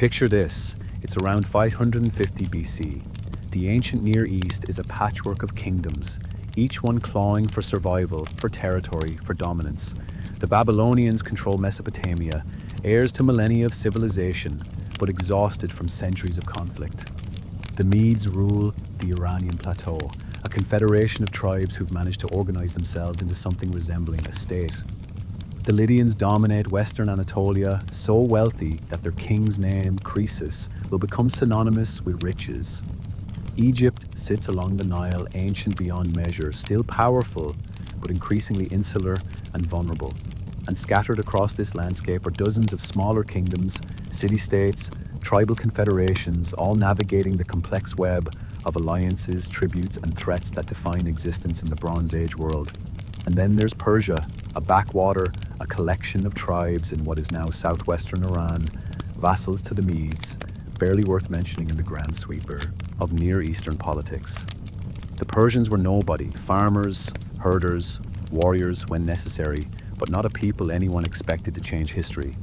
Picture this, it's around 550 BC. The ancient Near East is a patchwork of kingdoms, each one clawing for survival, for territory, for dominance. The Babylonians control Mesopotamia, heirs to millennia of civilization, but exhausted from centuries of conflict. The Medes rule the Iranian plateau, a confederation of tribes who've managed to organize themselves into something resembling a state. The Lydians dominate western Anatolia, so wealthy that their king's name, Croesus, will become synonymous with riches. Egypt sits along the Nile, ancient beyond measure, still powerful, but increasingly insular and vulnerable. And scattered across this landscape are dozens of smaller kingdoms, city-states, tribal confederations, all navigating the complex web of alliances, tributes, and threats that define existence in the Bronze Age world. And then there's Persia, a backwater, a collection of tribes in what is now southwestern Iran, vassals to the Medes, barely worth mentioning in the grand sweeper of Near Eastern politics. The Persians were nobody, farmers, herders, warriors when necessary, but not a people anyone expected to change history.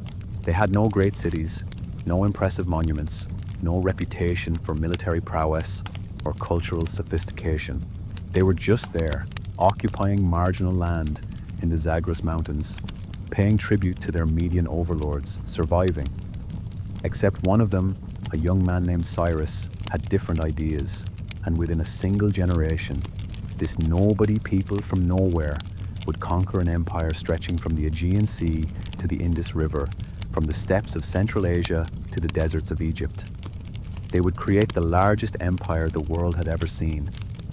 They had no great cities, no impressive monuments, no reputation for military prowess or cultural sophistication. They were just there, occupying marginal land in the Zagros Mountains, paying tribute to their Median overlords, surviving. Except one of them, a young man named Cyrus, had different ideas, and within a single generation, this nobody people from nowhere would conquer an empire stretching from the Aegean Sea to the Indus River, from the steppes of Central Asia to the deserts of Egypt. They would create the largest empire the world had ever seen,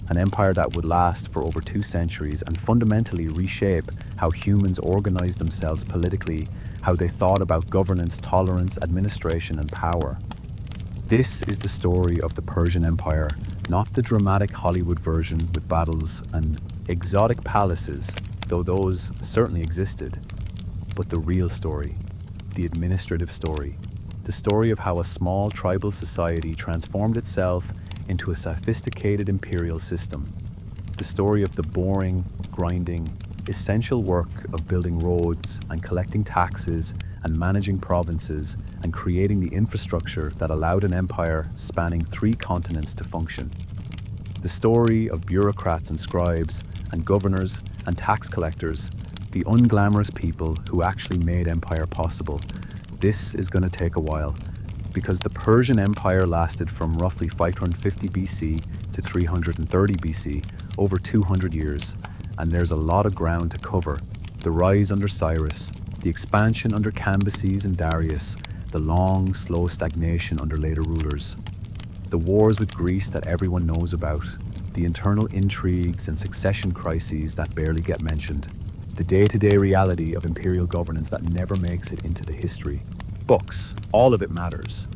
an empire that would last for over 2 centuries and fundamentally reshape how humans organized themselves politically, how they thought about governance, tolerance, administration, and power. This is the story of the Persian Empire, not the dramatic Hollywood version with battles and exotic palaces, though those certainly existed, but the real story, the administrative story, the story of how a small tribal society transformed itself into a sophisticated imperial system, the story of the boring, grinding, essential work of building roads and collecting taxes and managing provinces and creating the infrastructure that allowed an empire spanning 3 continents to function. The story of bureaucrats and scribes and governors and tax collectors, the unglamorous people who actually made empire possible. This is going to take a while, because the Persian Empire lasted from roughly 550 BC to 330 BC, over 200 years, and there's a lot of ground to cover. The rise under Cyrus, the expansion under Cambyses and Darius, the long, slow stagnation under later rulers, the wars with Greece that everyone knows about, the internal intrigues and succession crises that barely get mentioned, the day-to-day reality of imperial governance that never makes it into the history books. All of it matters.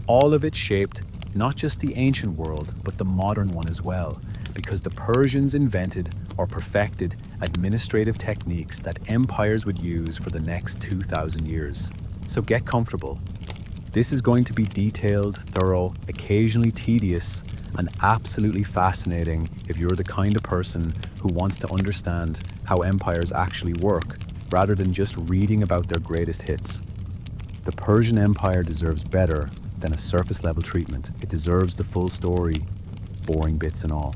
All of it shaped not just the ancient world, but the modern one as well, because the Persians invented or perfected administrative techniques that empires would use for the next 2,000 years. So get comfortable. This is going to be detailed, thorough, occasionally tedious, and absolutely fascinating if you're the kind of person who wants to understand how empires actually work, rather than just reading about their greatest hits. The Persian Empire deserves better than a surface-level treatment. It deserves the full story, boring bits and all.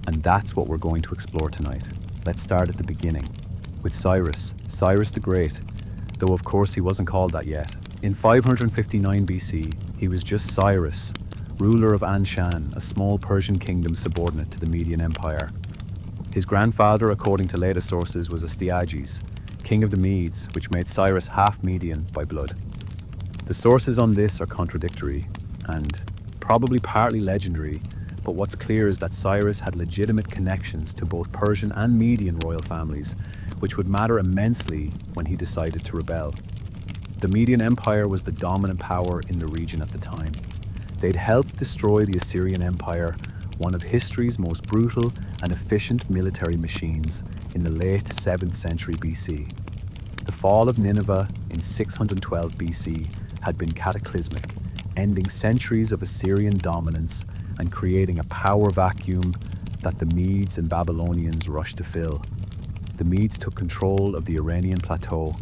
And that's what we're going to explore tonight. Let's start at the beginning, with Cyrus the Great, though of course he wasn't called that yet. In 559 BC, he was just Cyrus, ruler of Anshan, a small Persian kingdom subordinate to the Median Empire. His grandfather, according to later sources, was Astyages, king of the Medes, which made Cyrus half Median by blood. The sources on this are contradictory and probably partly legendary, but what's clear is that Cyrus had legitimate connections to both Persian and Median royal families, which would matter immensely when he decided to rebel. The Median Empire was the dominant power in the region at the time. They'd helped destroy the Assyrian Empire, one of history's most brutal and efficient military machines, in the late 7th century BC. The fall of Nineveh in 612 BC had been cataclysmic, ending centuries of Assyrian dominance and creating a power vacuum that the Medes and Babylonians rushed to fill. The Medes took control of the Iranian plateau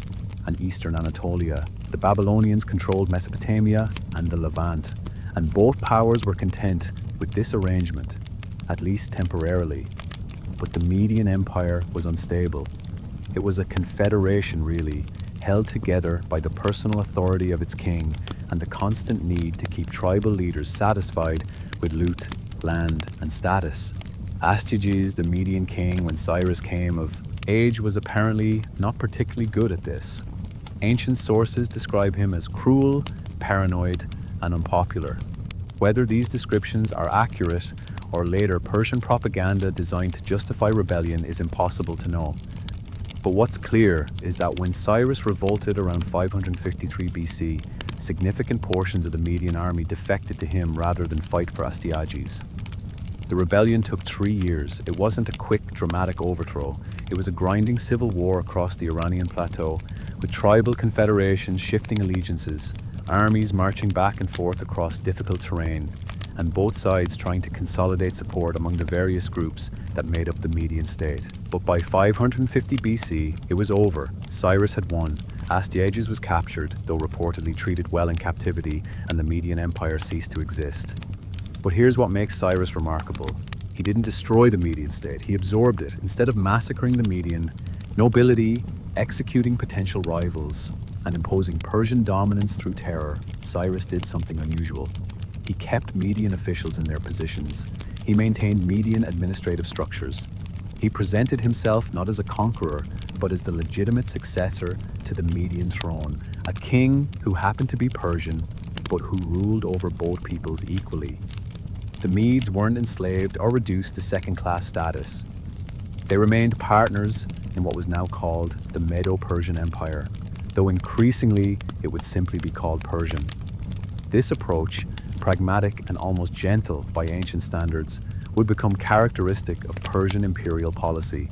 and eastern Anatolia, The Babylonians controlled Mesopotamia and the Levant, and both powers were content with this arrangement, at least temporarily. But the Median Empire was unstable. It was a confederation, really, held together by the personal authority of its king and the constant need to keep tribal leaders satisfied with loot, land, and status. Astyages, the Median king, when Cyrus came of age, was apparently not particularly good at this. Ancient sources describe him as cruel, paranoid, and unpopular. Whether these descriptions are accurate or later Persian propaganda designed to justify rebellion is impossible to know. But what's clear is that when Cyrus revolted around 553 BC, significant portions of the Median army defected to him rather than fight for Astyages. The rebellion took 3 years. It wasn't a quick, dramatic overthrow. It was a grinding civil war across the Iranian plateau, with tribal confederations shifting allegiances, armies marching back and forth across difficult terrain, and both sides trying to consolidate support among the various groups that made up the Median state. But by 550 BC, it was over. Cyrus had won. Astyages was captured, though reportedly treated well in captivity, and the Median Empire ceased to exist. But here's what makes Cyrus remarkable. He didn't destroy the Median state, he absorbed it. Instead of massacring the Median nobility, executing potential rivals, and imposing Persian dominance through terror, Cyrus did something unusual. He kept Median officials in their positions. He maintained Median administrative structures. He presented himself not as a conqueror, but as the legitimate successor to the Median throne, a king who happened to be Persian, but who ruled over both peoples equally. The Medes weren't enslaved or reduced to second-class status. They remained partners in what was now called the Medo-Persian Empire, though increasingly it would simply be called Persian. This approach, pragmatic and almost gentle by ancient standards, would become characteristic of Persian imperial policy.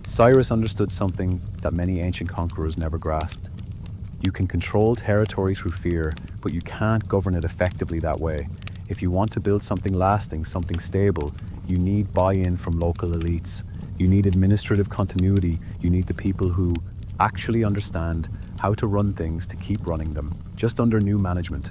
Cyrus understood something that many ancient conquerors never grasped. You can control territory through fear, but you can't govern it effectively that way. If you want to build something lasting, something stable, you need buy-in from local elites. You need administrative continuity. You need the people who actually understand how to run things to keep running them, just under new management.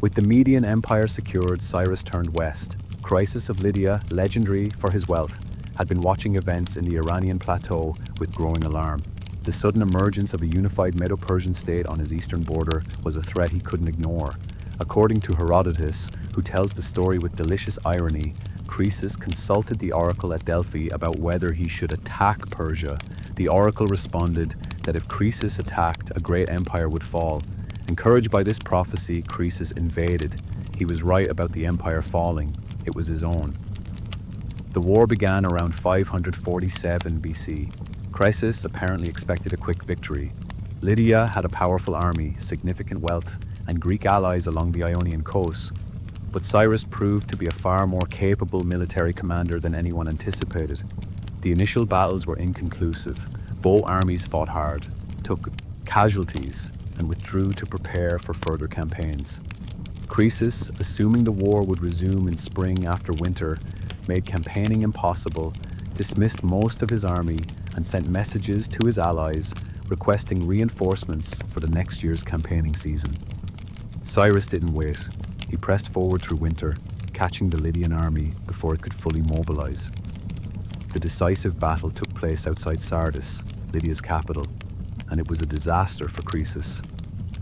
With the Median Empire secured, Cyrus turned west. Cyrus of Lydia, legendary for his wealth, had been watching events in the Iranian plateau with growing alarm. The sudden emergence of a unified Medo-Persian state on his eastern border was a threat he couldn't ignore. According to Herodotus, who tells the story with delicious irony, Croesus consulted the oracle at Delphi about whether he should attack Persia. The oracle responded that if Croesus attacked, a great empire would fall. Encouraged by this prophecy, Croesus invaded. He was right about the empire falling. It was his own. The war began around 547 BC. Croesus apparently expected a quick victory. Lydia had a powerful army, significant wealth, and Greek allies along the Ionian coast. But Cyrus proved to be a far more capable military commander than anyone anticipated. The initial battles were inconclusive. Both armies fought hard, took casualties, and withdrew to prepare for further campaigns. Croesus, assuming the war would resume in spring after winter, made campaigning impossible, dismissed most of his army, and sent messages to his allies requesting reinforcements for the next year's campaigning season. Cyrus didn't wait. He pressed forward through winter, catching the Lydian army before it could fully mobilize. The decisive battle took place outside Sardis, Lydia's capital, and it was a disaster for Croesus.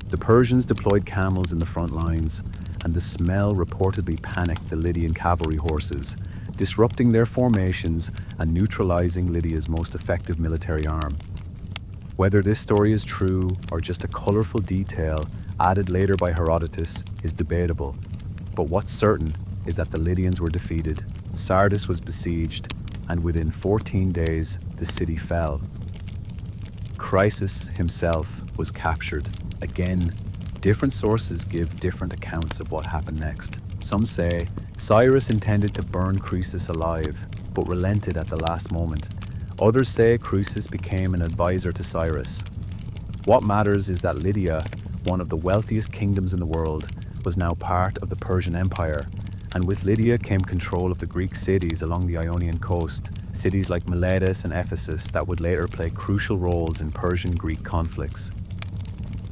The Persians deployed camels in the front lines, and the smell reportedly panicked the Lydian cavalry horses, disrupting their formations and neutralizing Lydia's most effective military arm. Whether this story is true or just a colorful detail added later by Herodotus is debatable, but what's certain is that the Lydians were defeated, Sardis was besieged, and within 14 days the city fell. Croesus himself was captured. Again, different sources give different accounts of what happened next. Some say Cyrus intended to burn Croesus alive, but relented at the last moment. Others say Croesus became an advisor to Cyrus. What matters is that Lydia, one of the wealthiest kingdoms in the world, was now part of the Persian Empire, and with Lydia came control of the Greek cities along the Ionian coast, cities like Miletus and Ephesus that would later play crucial roles in Persian-Greek conflicts.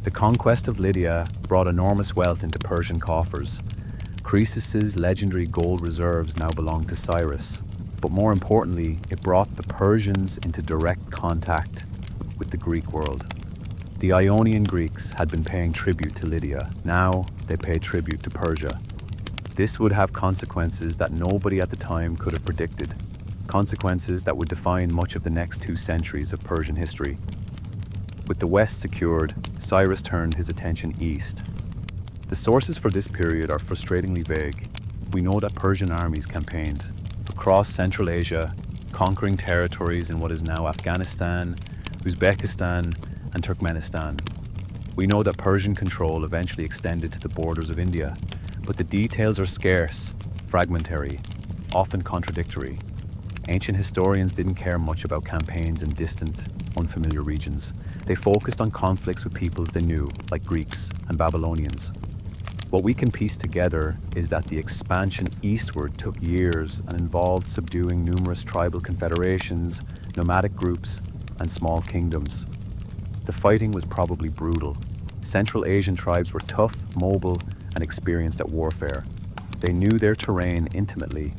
The conquest of Lydia brought enormous wealth into Persian coffers. Croesus's legendary gold reserves now belonged to Cyrus. But more importantly, it brought the Persians into direct contact with the Greek world. The Ionian Greeks had been paying tribute to Lydia. Now they paid tribute to Persia. This would have consequences that nobody at the time could have predicted. Consequences that would define much of the next 2 centuries of Persian history. With the West secured, Cyrus turned his attention east. The sources for this period are frustratingly vague. We know that Persian armies campaigned across Central Asia, conquering territories in what is now Afghanistan, Uzbekistan, and Turkmenistan. We know that Persian control eventually extended to the borders of India, but the details are scarce, fragmentary, often contradictory. Ancient historians didn't care much about campaigns in distant, unfamiliar regions. They focused on conflicts with peoples they knew, like Greeks and Babylonians. What we can piece together is that the expansion eastward took years and involved subduing numerous tribal confederations, nomadic groups, and small kingdoms. The fighting was probably brutal. Central Asian tribes were tough, mobile, and experienced at warfare. They knew their terrain intimately.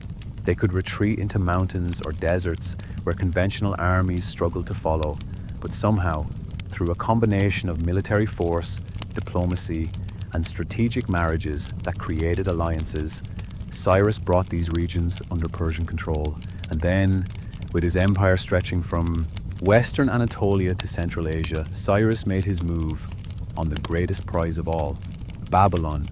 They could retreat into mountains or deserts where conventional armies struggled to follow, but somehow, through a combination of military force, diplomacy, and strategic marriages that created alliances, Cyrus brought these regions under Persian control. And then, with his empire stretching from Western Anatolia to Central Asia, Cyrus made his move on the greatest prize of all, Babylon.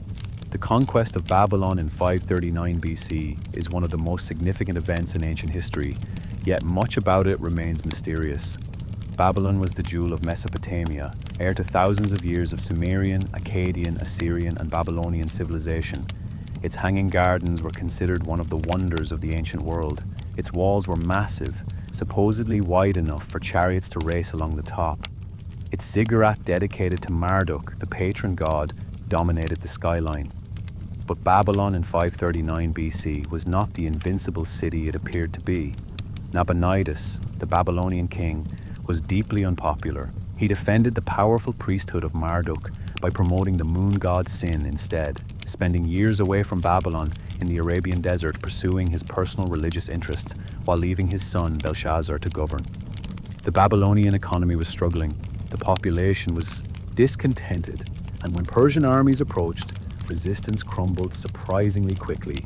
The conquest of Babylon in 539 BC is one of the most significant events in ancient history, yet much about it remains mysterious. Babylon was the jewel of Mesopotamia, heir to thousands of years of Sumerian, Akkadian, Assyrian, and Babylonian civilization. Its hanging gardens were considered one of the wonders of the ancient world. Its walls were massive, supposedly wide enough for chariots to race along the top. Its ziggurat dedicated to Marduk, the patron god, dominated the skyline. But Babylon in 539 BC was not the invincible city it appeared to be. Nabonidus, the Babylonian king, was deeply unpopular. He defended the powerful priesthood of Marduk by promoting the moon god Sin instead, spending years away from Babylon in the Arabian desert pursuing his personal religious interests while leaving his son Belshazzar to govern. The Babylonian economy was struggling, the population was discontented, and when Persian armies approached, resistance crumbled surprisingly quickly.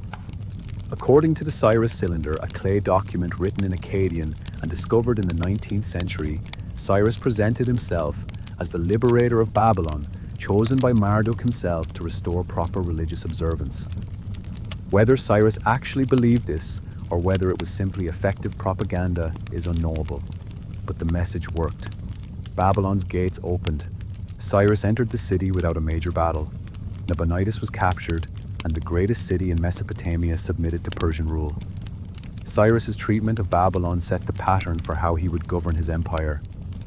According to the Cyrus Cylinder, a clay document written in Akkadian and discovered in the 19th century, Cyrus presented himself as the liberator of Babylon, chosen by Marduk himself to restore proper religious observance. Whether Cyrus actually believed this, or whether it was simply effective propaganda, is unknowable. But the message worked. Babylon's gates opened. Cyrus entered the city without a major battle. Nabonidus was captured, and the greatest city in Mesopotamia submitted to Persian rule. Cyrus's treatment of Babylon set the pattern for how he would govern his empire.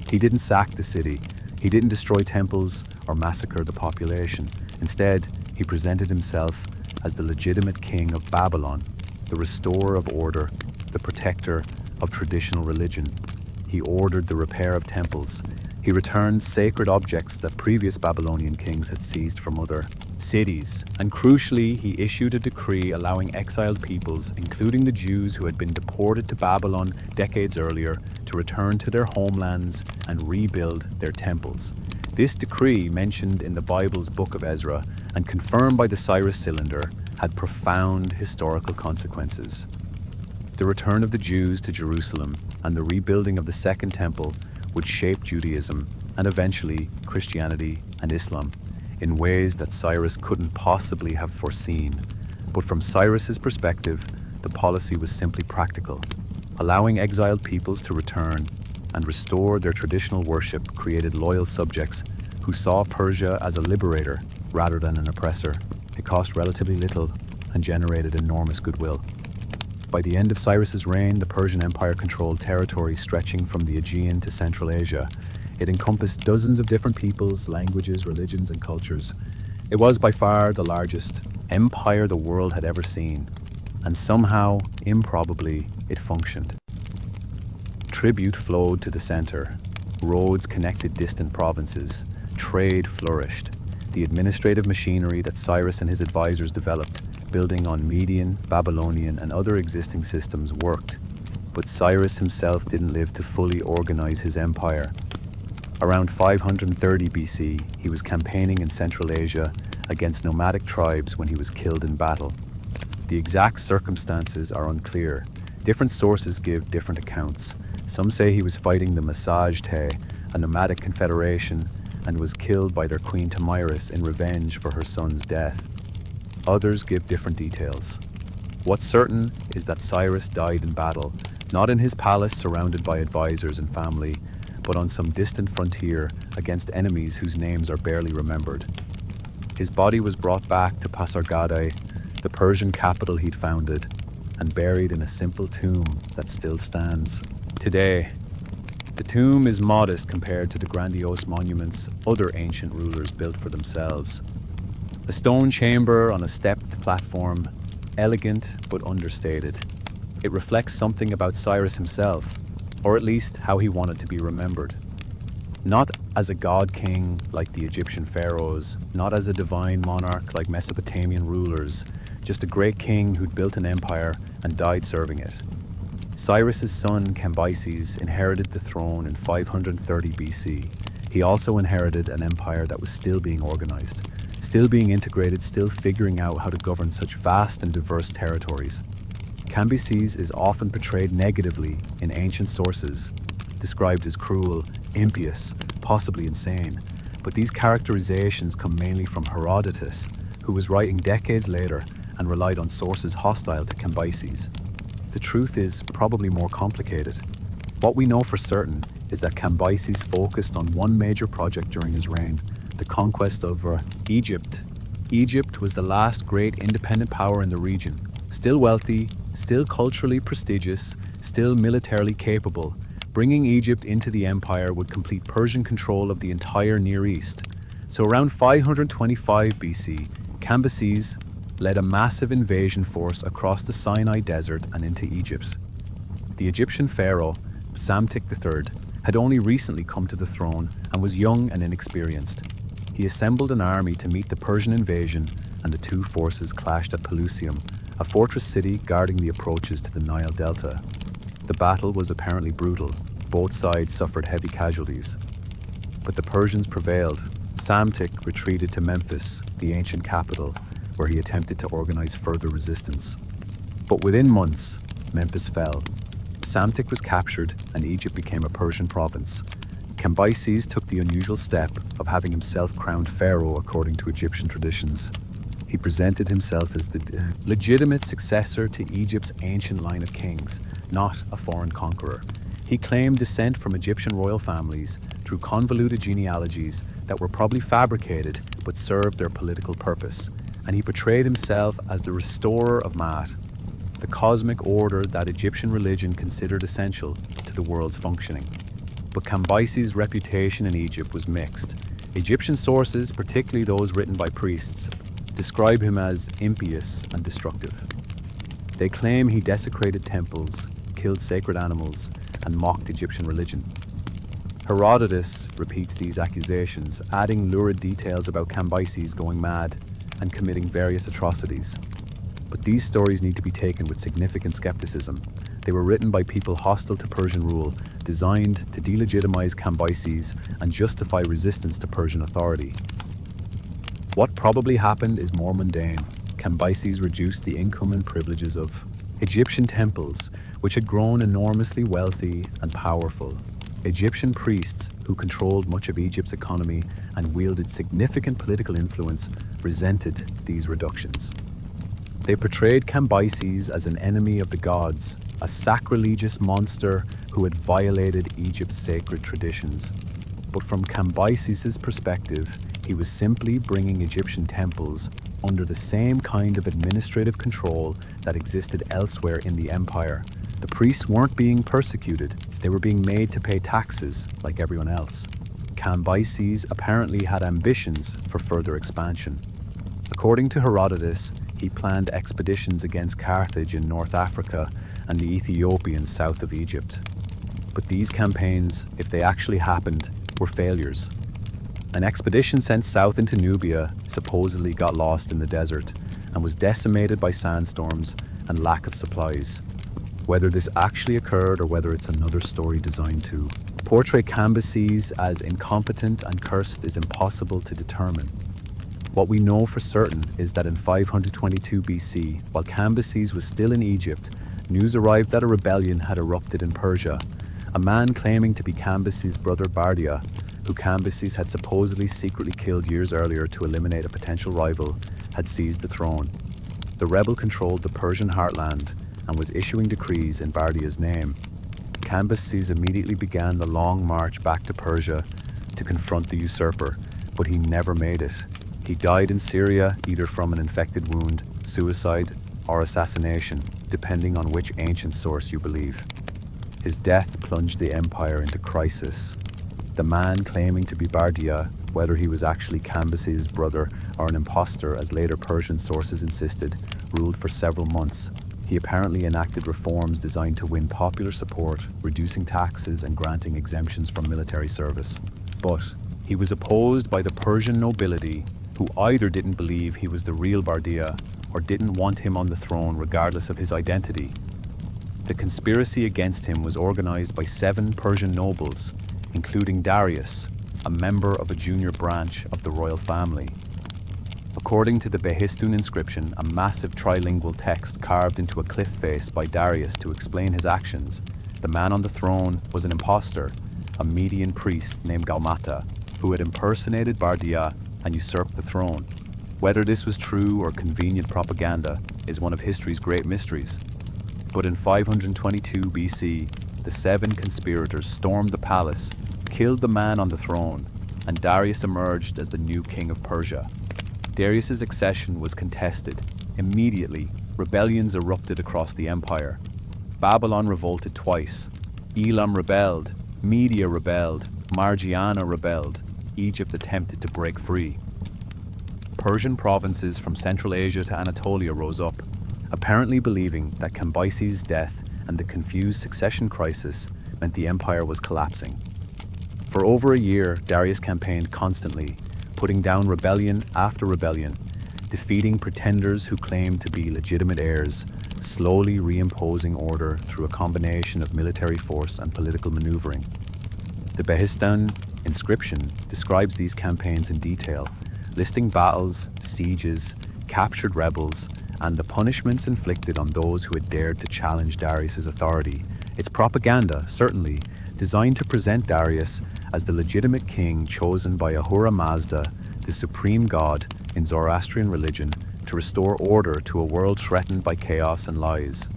He didn't sack the city. He didn't destroy temples or massacre the population. Instead, he presented himself as the legitimate king of Babylon, the restorer of order, the protector of traditional religion. He ordered the repair of temples. He returned sacred objects that previous Babylonian kings had seized from other cities. And crucially, he issued a decree allowing exiled peoples, including the Jews who had been deported to Babylon decades earlier, to return to their homelands and rebuild their temples. This decree, mentioned in the Bible's Book of Ezra and confirmed by the Cyrus Cylinder, had profound historical consequences. The return of the Jews to Jerusalem and the rebuilding of the Second Temple would shape Judaism and eventually Christianity and Islam in ways that Cyrus couldn't possibly have foreseen. But from Cyrus's perspective, the policy was simply practical. Allowing exiled peoples to return and restore their traditional worship created loyal subjects who saw Persia as a liberator rather than an oppressor. It cost relatively little and generated enormous goodwill. By the end of Cyrus's reign, the Persian Empire controlled territory stretching from the Aegean to Central Asia. It encompassed dozens of different peoples, languages, religions, and cultures. It was by far the largest empire the world had ever seen, and somehow, improbably, it functioned. Tribute flowed to the center. Roads connected distant provinces. trade flourished. The administrative machinery that Cyrus and his advisors developed, building on Median, Babylonian, and other existing systems, worked. But Cyrus himself didn't live to fully organize his empire. Around 530 BC, he was campaigning in Central Asia against nomadic tribes when he was killed in battle. The exact circumstances are unclear. Different sources give different accounts. Some say he was fighting the Te, a nomadic confederation, and was killed by their queen Tamiris in revenge for her son's death. Others give different details. What's certain is that Cyrus died in battle, not in his palace surrounded by advisors and family, but on some distant frontier against enemies whose names are barely remembered. His body was brought back to Pasargadae, the Persian capital he'd founded, and buried in a simple tomb that still stands today. The tomb is modest compared to the grandiose monuments other ancient rulers built for themselves. A stone chamber on a stepped platform, elegant but understated. It reflects something about Cyrus himself, or at least how he wanted to be remembered. Not as a god king like the Egyptian pharaohs, not as a divine monarch like Mesopotamian rulers, just a great king who'd built an empire and died serving it. Cyrus's son Cambyses inherited the throne in 530 BC. He also inherited an empire that was still being organized, still being integrated, still figuring out how to govern such vast and diverse territories. Cambyses is often portrayed negatively in ancient sources, described as cruel, impious, possibly insane. But these characterizations come mainly from Herodotus, who was writing decades later and relied on sources hostile to Cambyses. The truth is probably more complicated. What we know for certain is that Cambyses focused on one major project during his reign, the conquest of Egypt. Egypt was the last great independent power in the region, still wealthy, still culturally prestigious, still militarily capable. Bringing Egypt into the empire would complete Persian control of the entire Near East. So around 525 BC, Cambyses led a massive invasion force across the Sinai Desert and into Egypt. The Egyptian pharaoh, Psamtik III, had only recently come to the throne and was young and inexperienced. He assembled an army to meet the Persian invasion, and the two forces clashed at Pelusium, a fortress city guarding the approaches to the Nile Delta. The battle was apparently brutal. Both sides suffered heavy casualties. But the Persians prevailed. Psamtik retreated to Memphis, the ancient capital, where he attempted to organize further resistance. But within months, Memphis fell. Psamtik was captured and Egypt became a Persian province. Cambyses took the unusual step of having himself crowned pharaoh according to Egyptian traditions. He presented himself as the legitimate successor to Egypt's ancient line of kings, not a foreign conqueror. He claimed descent from Egyptian royal families through convoluted genealogies that were probably fabricated but served their political purpose. And he portrayed himself as the restorer of Maat, the cosmic order that Egyptian religion considered essential to the world's functioning. But Cambyses' reputation in Egypt was mixed. Egyptian sources, particularly those written by priests, describe him as impious and destructive. They claim he desecrated temples, killed sacred animals, and mocked Egyptian religion. Herodotus repeats these accusations, adding lurid details about Cambyses going mad and committing various atrocities. But these stories need to be taken with significant skepticism. They were written by people hostile to Persian rule, designed to delegitimize Cambyses and justify resistance to Persian authority. What probably happened is more mundane. Cambyses reduced the income and privileges of Egyptian temples, which had grown enormously wealthy and powerful. Egyptian priests, who controlled much of Egypt's economy and wielded significant political influence, resented these reductions. They portrayed Cambyses as an enemy of the gods, a sacrilegious monster who had violated Egypt's sacred traditions. But from Cambyses' perspective, he was simply bringing Egyptian temples under the same kind of administrative control that existed elsewhere in the empire. The priests weren't being persecuted, they were being made to pay taxes like everyone else. Cambyses apparently had ambitions for further expansion. According to Herodotus, he planned expeditions against Carthage in North Africa and the Ethiopians south of Egypt. But these campaigns, if they actually happened, were failures. An expedition sent south into Nubia supposedly got lost in the desert and was decimated by sandstorms and lack of supplies. Whether this actually occurred or whether it's another story designed to portray Cambyses as incompetent and cursed is impossible to determine. What we know for certain is that in 522 BC, while Cambyses was still in Egypt, news arrived that a rebellion had erupted in Persia. A man claiming to be Cambyses' brother Bardia, who Cambyses had supposedly secretly killed years earlier to eliminate a potential rival, had seized the throne. The rebel controlled the Persian heartland and was issuing decrees in Bardia's name. Cambyses immediately began the long march back to Persia to confront the usurper, but he never made it. He died in Syria either from an infected wound, suicide, or assassination, depending on which ancient source you believe. His death plunged the empire into crisis. The man claiming to be Bardia, whether he was actually Cambyses' brother or an impostor as later Persian sources insisted, ruled for several months. He apparently enacted reforms designed to win popular support, reducing taxes and granting exemptions from military service. But he was opposed by the Persian nobility, who either didn't believe he was the real Bardia or didn't want him on the throne regardless of his identity. The conspiracy against him was organized by 7 Persian nobles, including Darius, a member of a junior branch of the royal family. According to the Behistun inscription, a massive trilingual text carved into a cliff face by Darius to explain his actions, the man on the throne was an impostor, a Median priest named Gaumata, who had impersonated Bardia and usurped the throne. Whether this was true or convenient propaganda is one of history's great mysteries. But in 522 BC, the 7 conspirators stormed the palace, killed the man on the throne, and Darius emerged as the new king of Persia. Darius's accession was contested. Immediately, rebellions erupted across the empire. Babylon revolted twice. Elam rebelled, Media rebelled, Margiana rebelled. Egypt attempted to break free. Persian provinces from Central Asia to Anatolia rose up, apparently believing that Cambyses' death and the confused succession crisis meant the empire was collapsing. For over a year, Darius campaigned constantly, putting down rebellion after rebellion, defeating pretenders who claimed to be legitimate heirs, slowly reimposing order through a combination of military force and political maneuvering. The Behistun inscription describes these campaigns in detail, listing battles, sieges, captured rebels, and the punishments inflicted on those who had dared to challenge Darius's authority. It's propaganda, certainly, designed to present Darius as the legitimate king chosen by Ahura Mazda, the supreme god in Zoroastrian religion, to restore order to a world threatened by chaos and lies.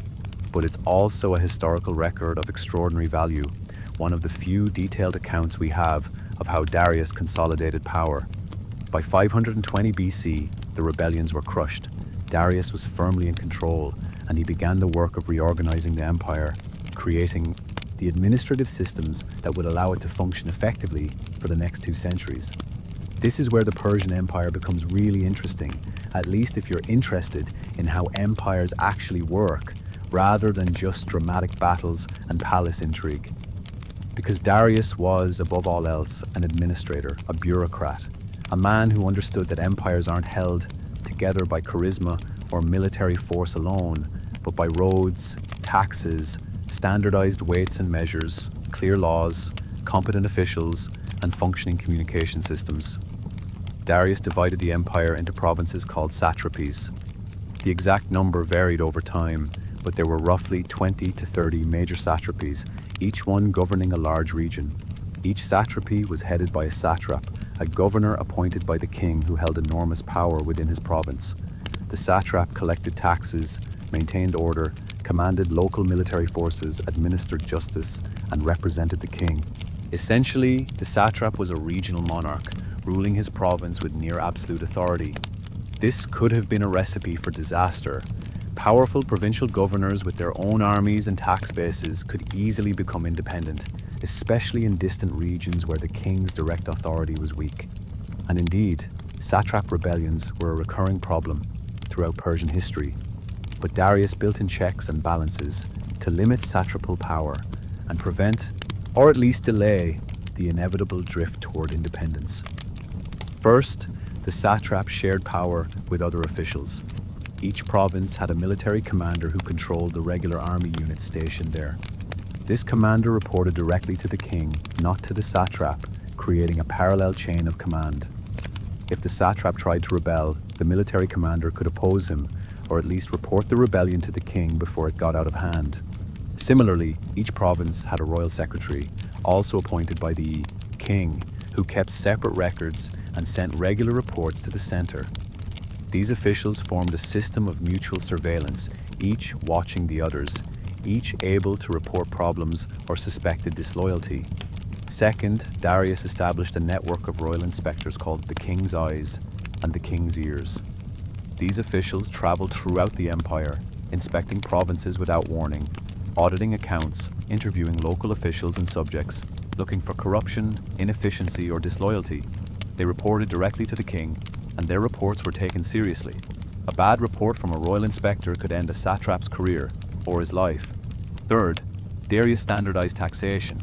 But it's also a historical record of extraordinary value, one of the few detailed accounts we have of how Darius consolidated power. By 520 BC, the rebellions were crushed. Darius was firmly in control, and he began the work of reorganizing the empire, creating the administrative systems that would allow it to function effectively for the next 2 centuries. This is where the Persian Empire becomes really interesting, at least if you're interested in how empires actually work, rather than just dramatic battles and palace intrigue. Because Darius was, above all else, an administrator, a bureaucrat, a man who understood that empires aren't held together by charisma or military force alone, but by roads, taxes, standardized weights and measures, clear laws, competent officials, and functioning communication systems. Darius divided the empire into provinces called satrapies. The exact number varied over time, but there were roughly 20 to 30 major satrapies, each one governing a large region. Each satrapy was headed by a satrap, a governor appointed by the king who held enormous power within his province. The satrap collected taxes, maintained order, commanded local military forces, administered justice, and represented the king. Essentially, the satrap was a regional monarch, ruling his province with near absolute authority. This could have been a recipe for disaster. Powerful provincial governors with their own armies and tax bases could easily become independent, especially in distant regions where the king's direct authority was weak. And indeed, satrap rebellions were a recurring problem throughout Persian history. But Darius built in checks and balances to limit satrapal power and prevent, or at least delay, the inevitable drift toward independence. First, the satrap shared power with other officials. Each province had a military commander who controlled the regular army units stationed there. This commander reported directly to the king, not to the satrap, creating a parallel chain of command. If the satrap tried to rebel, the military commander could oppose him, or at least report the rebellion to the king before it got out of hand. Similarly, each province had a royal secretary, also appointed by the king, who kept separate records and sent regular reports to the center. These officials formed a system of mutual surveillance, each watching the others, each able to report problems or suspected disloyalty. Second, Darius established a network of royal inspectors called the King's Eyes and the King's Ears. These officials traveled throughout the empire, inspecting provinces without warning, auditing accounts, interviewing local officials and subjects, looking for corruption, inefficiency, or disloyalty. They reported directly to the king, and their reports were taken seriously. A bad report from a royal inspector could end a satrap's career, or his life. Third, Darius standardized taxation.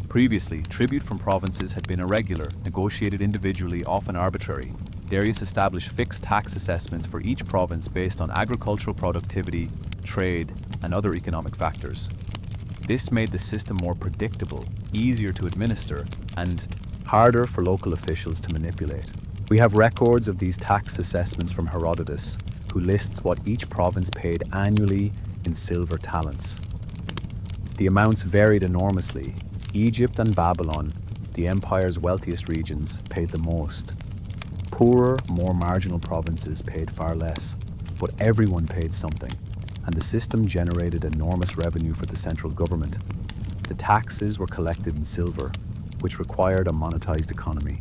Previously, tribute from provinces had been irregular, negotiated individually, often arbitrary. Darius established fixed tax assessments for each province based on agricultural productivity, trade, and other economic factors. This made the system more predictable, easier to administer, and harder for local officials to manipulate. We have records of these tax assessments from Herodotus, who lists what each province paid annually in silver talents. The amounts varied enormously. Egypt and Babylon, the empire's wealthiest regions, paid the most. Poorer, more marginal provinces paid far less, but everyone paid something, and the system generated enormous revenue for the central government. The taxes were collected in silver, which required a monetized economy.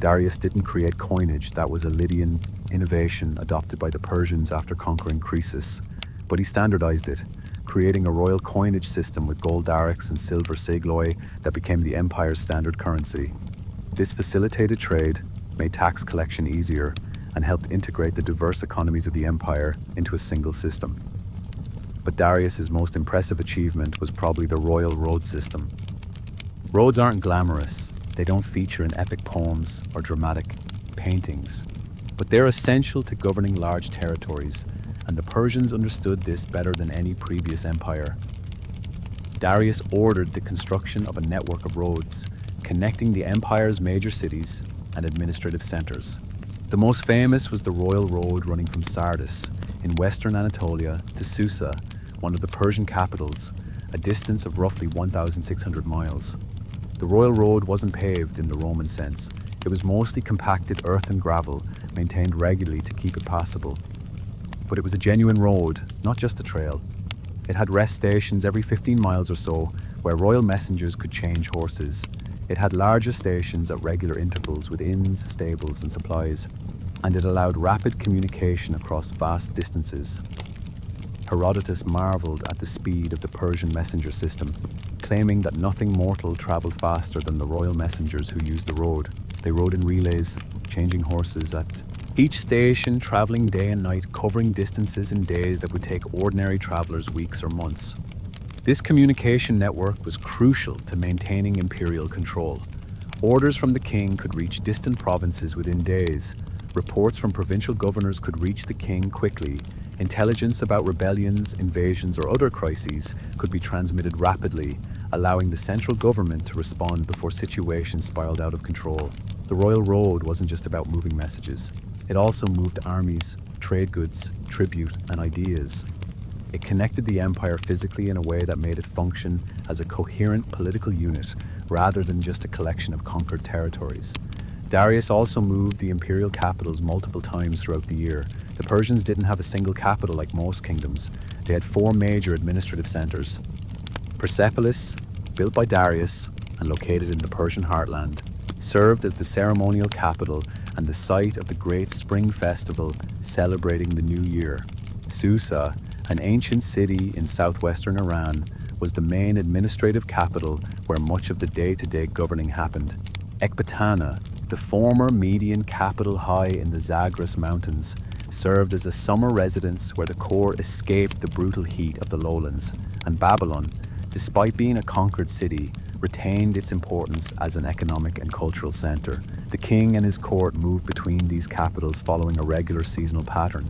Darius didn't create coinage. That was a Lydian innovation adopted by the Persians after conquering Croesus, but he standardized it, creating a royal coinage system with gold darics and silver segloi that became the empire's standard currency. This facilitated trade, made tax collection easier, and helped integrate the diverse economies of the empire into a single system. But Darius's most impressive achievement was probably the royal road system. Roads aren't glamorous, they don't feature in epic poems or dramatic paintings, but they're essential to governing large territories, and the Persians understood this better than any previous empire. Darius ordered the construction of a network of roads, connecting the empire's major cities and administrative centers. The most famous was the royal road running from Sardis in western Anatolia to Susa, one of the Persian capitals, a distance of roughly 1,600 miles. The royal road wasn't paved in the Roman sense. It was mostly compacted earth and gravel, maintained regularly to keep it passable. But it was a genuine road, not just a trail. It had rest stations every 15 miles or so, where royal messengers could change horses. It had larger stations at regular intervals with inns, stables, and supplies, and it allowed rapid communication across vast distances. Herodotus marveled at the speed of the Persian messenger system, claiming that nothing mortal traveled faster than the royal messengers who used the road. They rode in relays, changing horses at each station, traveling day and night, covering distances in days that would take ordinary travelers weeks or months. This communication network was crucial to maintaining imperial control. Orders from the king could reach distant provinces within days. Reports from provincial governors could reach the king quickly. Intelligence about rebellions, invasions, or other crises could be transmitted rapidly, allowing the central government to respond before situations spiraled out of control. The royal road wasn't just about moving messages. It also moved armies, trade goods, tribute, and ideas. It connected the empire physically in a way that made it function as a coherent political unit rather than just a collection of conquered territories. Darius also moved the imperial capitals multiple times throughout the year. The Persians didn't have a single capital like most kingdoms. They had 4 major administrative centers. Persepolis, built by Darius and located in the Persian heartland, served as the ceremonial capital and the site of the great spring festival celebrating the new year. Susa, an ancient city in southwestern Iran, was the main administrative capital where much of the day-to-day governing happened. Ecbatana, the former Median capital high in the Zagros Mountains, served as a summer residence where the court escaped the brutal heat of the lowlands. And Babylon, despite being a conquered city, retained its importance as an economic and cultural center. The king and his court moved between these capitals following a regular seasonal pattern.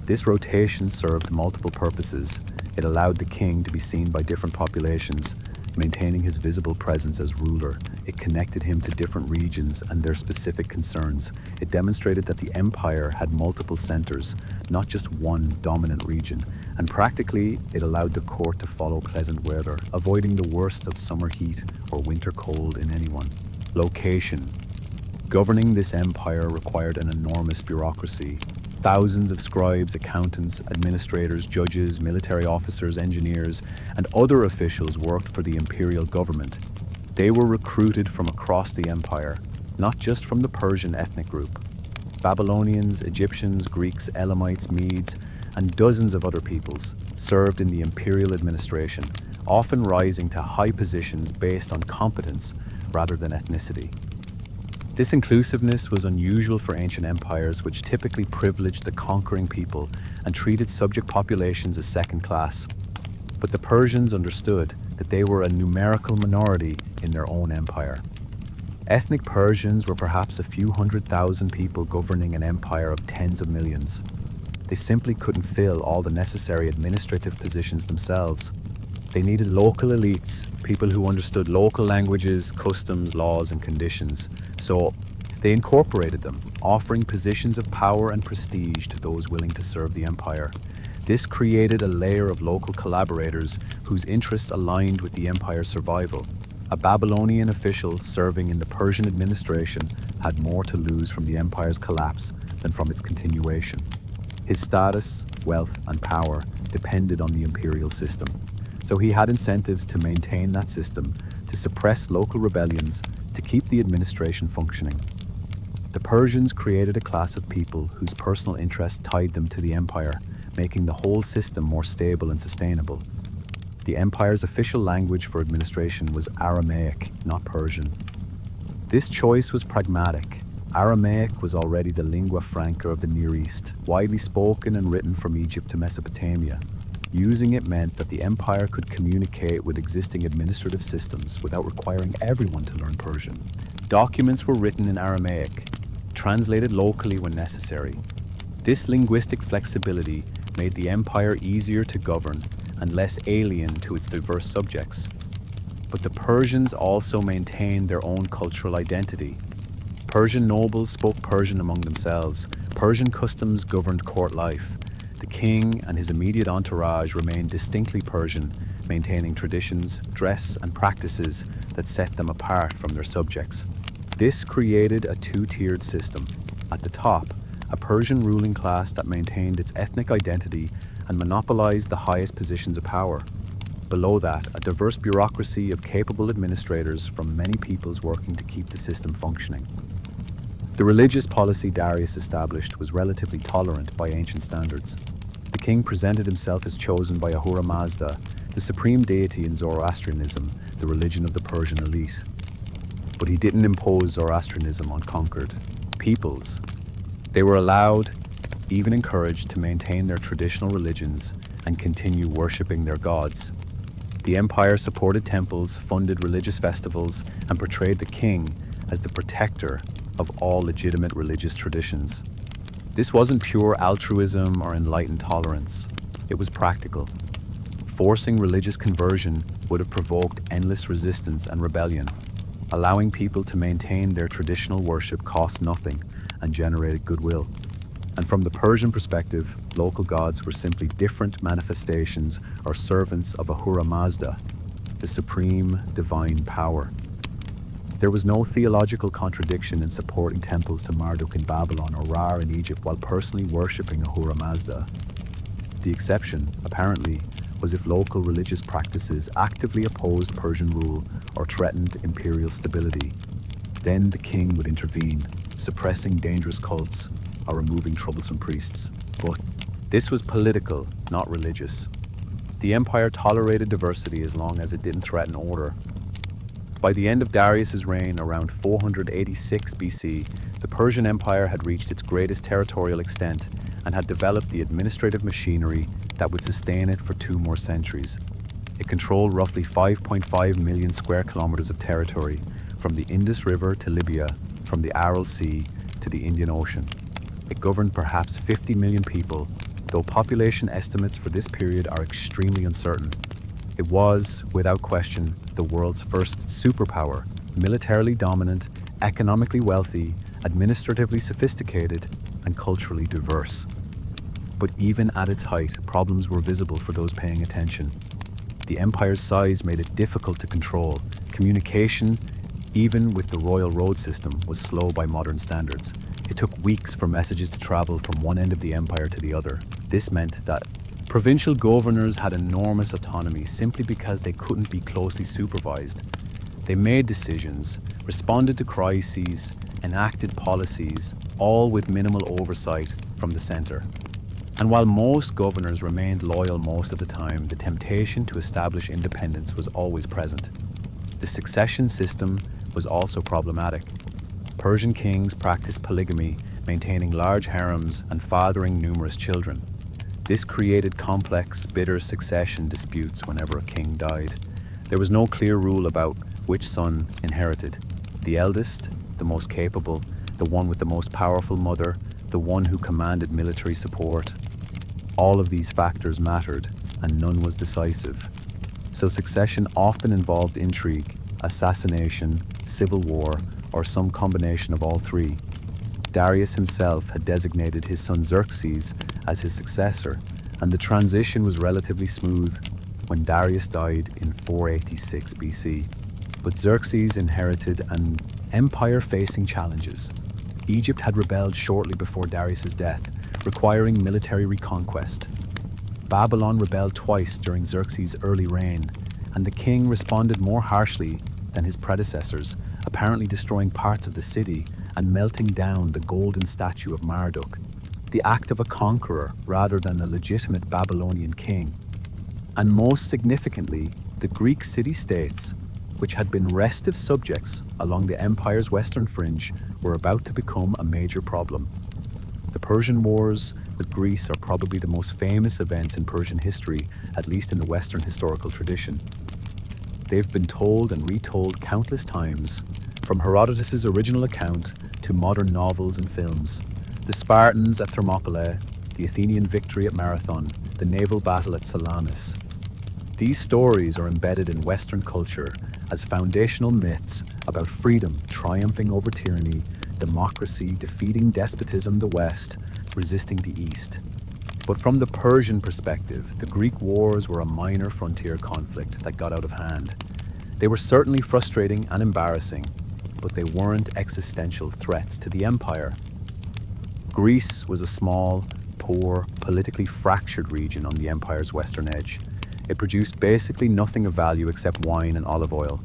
This rotation served multiple purposes. It allowed the king to be seen by different populations, maintaining his visible presence as ruler. It connected him to different regions and their specific concerns. It demonstrated that the empire had multiple centers, not just one dominant region. And practically, it allowed the court to follow pleasant weather, avoiding the worst of summer heat or winter cold in anyone. Location. Governing this empire required an enormous bureaucracy. Thousands of scribes, accountants, administrators, judges, military officers, engineers, and other officials worked for the imperial government. They were recruited from across the empire, not just from the Persian ethnic group. Babylonians, Egyptians, Greeks, Elamites, Medes, and dozens of other peoples served in the imperial administration, often rising to high positions based on competence rather than ethnicity. This inclusiveness was unusual for ancient empires, which typically privileged the conquering people and treated subject populations as second class. But the Persians understood that they were a numerical minority in their own empire. Ethnic Persians were perhaps a few 100,000 people governing an empire of tens of millions. They simply couldn't fill all the necessary administrative positions themselves. They needed local elites, people who understood local languages, customs, laws, and conditions. So they incorporated them, offering positions of power and prestige to those willing to serve the empire. This created a layer of local collaborators whose interests aligned with the empire's survival. A Babylonian official serving in the Persian administration had more to lose from the empire's collapse than from its continuation. His status, wealth, and power depended on the imperial system. So he had incentives to maintain that system, to suppress local rebellions, to keep the administration functioning. The Persians created a class of people whose personal interests tied them to the empire, making the whole system more stable and sustainable. The empire's official language for administration was Aramaic, not Persian. This choice was pragmatic. Aramaic was already the lingua franca of the Near East, widely spoken and written from Egypt to Mesopotamia. Using it meant that the empire could communicate with existing administrative systems without requiring everyone to learn Persian. Documents were written in Aramaic, translated locally when necessary. This linguistic flexibility made the empire easier to govern and less alien to its diverse subjects. But the Persians also maintained their own cultural identity. Persian nobles spoke Persian among themselves. Persian customs governed court life. The king and his immediate entourage remained distinctly Persian, maintaining traditions, dress, and practices that set them apart from their subjects. This created a two-tiered system. At the top, a Persian ruling class that maintained its ethnic identity and monopolized the highest positions of power. Below that, a diverse bureaucracy of capable administrators from many peoples working to keep the system functioning. The religious policy Darius established was relatively tolerant by ancient standards. The king presented himself as chosen by Ahura Mazda, the supreme deity in Zoroastrianism, the religion of the Persian elite. But he didn't impose Zoroastrianism on conquered peoples. They were allowed, even encouraged, to maintain their traditional religions and continue worshipping their gods. The empire supported temples, funded religious festivals, and portrayed the king as the protector of all legitimate religious traditions. This wasn't pure altruism or enlightened tolerance. It was practical. Forcing religious conversion would have provoked endless resistance and rebellion. Allowing people to maintain their traditional worship cost nothing and generated goodwill. And from the Persian perspective, local gods were simply different manifestations or servants of Ahura Mazda, the supreme divine power. There was no theological contradiction in supporting temples to Marduk in Babylon or Ra in Egypt while personally worshipping Ahura Mazda. The exception, apparently, was if local religious practices actively opposed Persian rule or threatened imperial stability. Then the king would intervene, suppressing dangerous cults or removing troublesome priests. But this was political, not religious. The empire tolerated diversity as long as it didn't threaten order. By the end of Darius's reign, around 486 BC, the Persian Empire had reached its greatest territorial extent and had developed the administrative machinery that would sustain it for 2 more centuries. It controlled roughly 5.5 million square kilometers of territory, from the Indus River to Libya, from the Aral Sea to the Indian Ocean. It governed perhaps 50 million people, though population estimates for this period are extremely uncertain. It was, without question, the world's first superpower, militarily dominant, economically wealthy, administratively sophisticated, and culturally diverse. But even at its height, problems were visible for those paying attention. The empire's size made it difficult to control. Communication, even with the royal road system, was slow by modern standards. It took weeks for messages to travel from one end of the empire to the other. This meant that provincial governors had enormous autonomy simply because they couldn't be closely supervised. They made decisions, responded to crises, enacted policies, all with minimal oversight from the center. And while most governors remained loyal most of the time, the temptation to establish independence was always present. The succession system was also problematic. Persian kings practiced polygamy, maintaining large harems and fathering numerous children. This created complex, bitter succession disputes whenever a king died. There was no clear rule about which son inherited. The eldest, the most capable, the one with the most powerful mother, the one who commanded military support. All of these factors mattered, and none was decisive. So succession often involved intrigue, assassination, civil war, or some combination of all three. Darius himself had designated his son Xerxes as his successor, and the transition was relatively smooth when Darius died in 486 BC. But Xerxes inherited an empire facing challenges. Egypt had rebelled shortly before Darius's death, requiring military reconquest. Babylon rebelled twice during Xerxes' early reign, and the king responded more harshly than his predecessors, apparently destroying parts of the city and melting down the golden statue of Marduk, the act of a conqueror rather than a legitimate Babylonian king. And most significantly, the Greek city-states, which had been restive subjects along the empire's western fringe, were about to become a major problem. The Persian Wars with Greece are probably the most famous events in Persian history, at least in the Western historical tradition. They've been told and retold countless times, from Herodotus' original account to modern novels and films. The Spartans at Thermopylae, the Athenian victory at Marathon, the naval battle at Salamis. These stories are embedded in Western culture as foundational myths about freedom triumphing over tyranny, democracy defeating despotism, the West resisting the East. But from the Persian perspective, the Greek wars were a minor frontier conflict that got out of hand. They were certainly frustrating and embarrassing, but they weren't existential threats to the empire. Greece was a small, poor, politically fractured region on the empire's western edge. It produced basically nothing of value except wine and olive oil.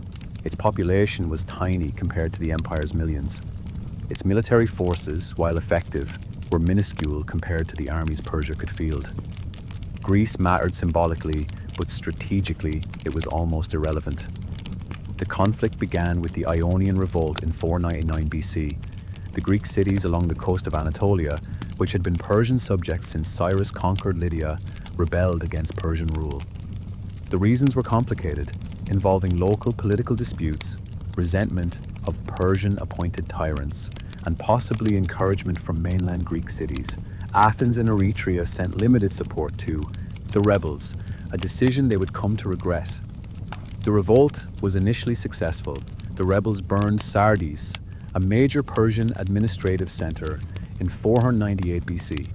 Its population was tiny compared to the empire's millions. Its military forces, while effective, were minuscule compared to the armies Persia could field. Greece mattered symbolically, but strategically it was almost irrelevant. The conflict began with the Ionian Revolt in 499 BC. The Greek cities along the coast of Anatolia, which had been Persian subjects since Cyrus conquered Lydia, rebelled against Persian rule. The reasons were complicated, involving local political disputes, resentment of Persian-appointed tyrants, and possibly encouragement from mainland Greek cities. Athens and Eretria sent limited support to the rebels, a decision they would come to regret. The revolt was initially successful. The rebels burned Sardis, a major Persian administrative center, in 498 BC.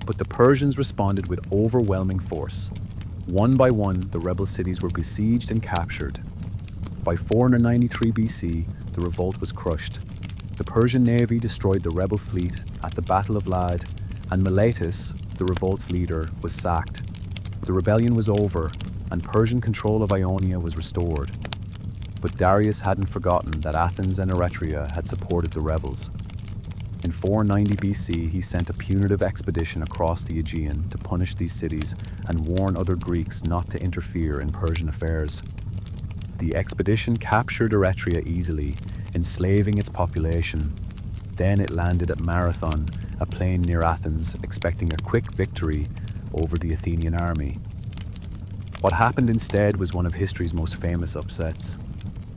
But the Persians responded with overwhelming force. One by one, the rebel cities were besieged and captured. By 493 BC, the revolt was crushed. The Persian navy destroyed the rebel fleet at the Battle of Lad, and Miletus, the revolt's leader, was sacked. The rebellion was over, and Persian control of Ionia was restored. But Darius hadn't forgotten that Athens and Eretria had supported the rebels. In 490 BC, he sent a punitive expedition across the Aegean to punish these cities and warn other Greeks not to interfere in Persian affairs. The expedition captured Eretria easily, enslaving its population. Then it landed at Marathon, a plain near Athens, expecting a quick victory over the Athenian army. What happened instead was one of history's most famous upsets.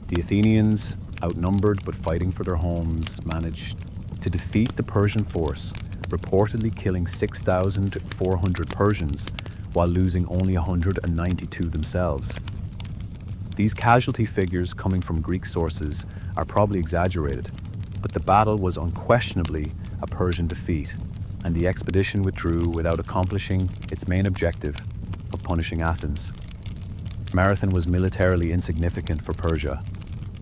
The Athenians, outnumbered but fighting for their homes, managed to defeat the Persian force, reportedly killing 6,400 Persians while losing only 192 themselves. These casualty figures coming from Greek sources are probably exaggerated, but the battle was unquestionably a Persian defeat, and the expedition withdrew without accomplishing its main objective of punishing Athens. Marathon was militarily insignificant for Persia.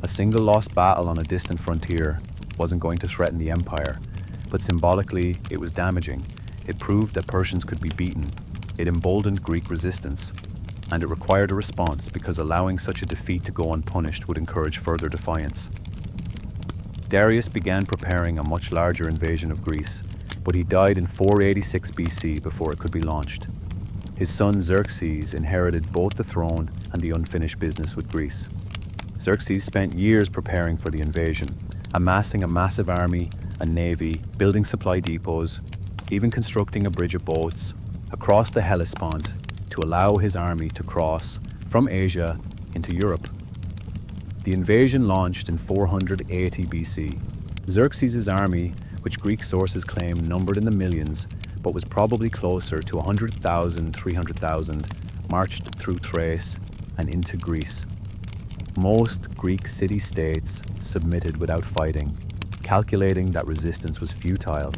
A single lost battle on a distant frontier wasn't going to threaten the empire, but symbolically it was damaging. It proved that Persians could be beaten. It emboldened Greek resistance, and it required a response because allowing such a defeat to go unpunished would encourage further defiance. Darius began preparing a much larger invasion of Greece, but he died in 486 BC before it could be launched. His son Xerxes inherited both the throne and the unfinished business with Greece. Xerxes spent years preparing for the invasion, amassing a massive army, a navy, building supply depots, even constructing a bridge of boats across the Hellespont to allow his army to cross from Asia into Europe. The invasion launched in 480 BC. Xerxes' army, which Greek sources claim numbered in the millions, but was probably closer to 100,000, 300,000, marched through Thrace and into Greece. Most Greek city-states submitted without fighting, calculating that resistance was futile.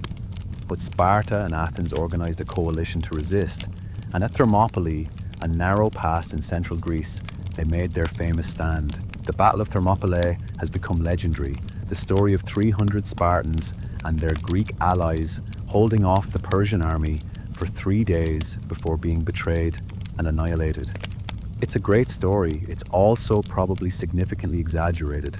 But Sparta and Athens organized a coalition to resist, and at Thermopylae, a narrow pass in central Greece, they made their famous stand. The Battle of Thermopylae has become legendary, the story of 300 Spartans and their Greek allies holding off the Persian army for 3 days before being betrayed and annihilated. It's a great story. It's also probably significantly exaggerated.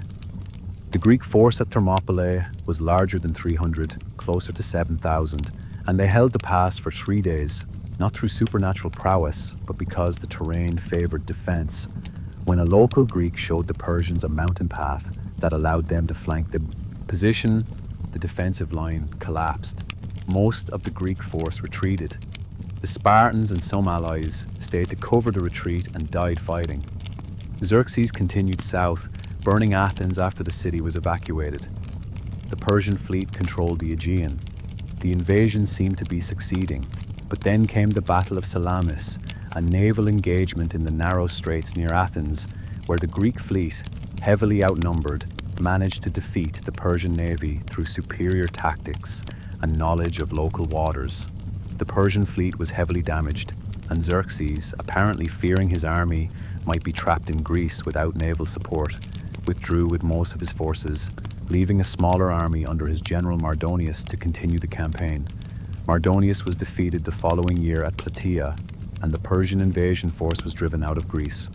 The Greek force at Thermopylae was larger than 300, closer to 7,000, and they held the pass for 3 days, not through supernatural prowess, but because the terrain favored defense. When a local Greek showed the Persians a mountain path that allowed them to flank the position, the defensive line collapsed. Most of the Greek force retreated. The Spartans and some allies stayed to cover the retreat and died fighting. Xerxes continued south, burning Athens after the city was evacuated. The Persian fleet controlled the Aegean. The invasion seemed to be succeeding, but then came the Battle of Salamis, a naval engagement in the narrow straits near Athens, where the Greek fleet, heavily outnumbered, managed to defeat the Persian navy through superior tactics and knowledge of local waters. The Persian fleet was heavily damaged, and Xerxes, apparently fearing his army might be trapped in Greece without naval support, withdrew with most of his forces, leaving a smaller army under his general Mardonius to continue the campaign. Mardonius was defeated the following year at Plataea, and the Persian invasion force was driven out of Greece.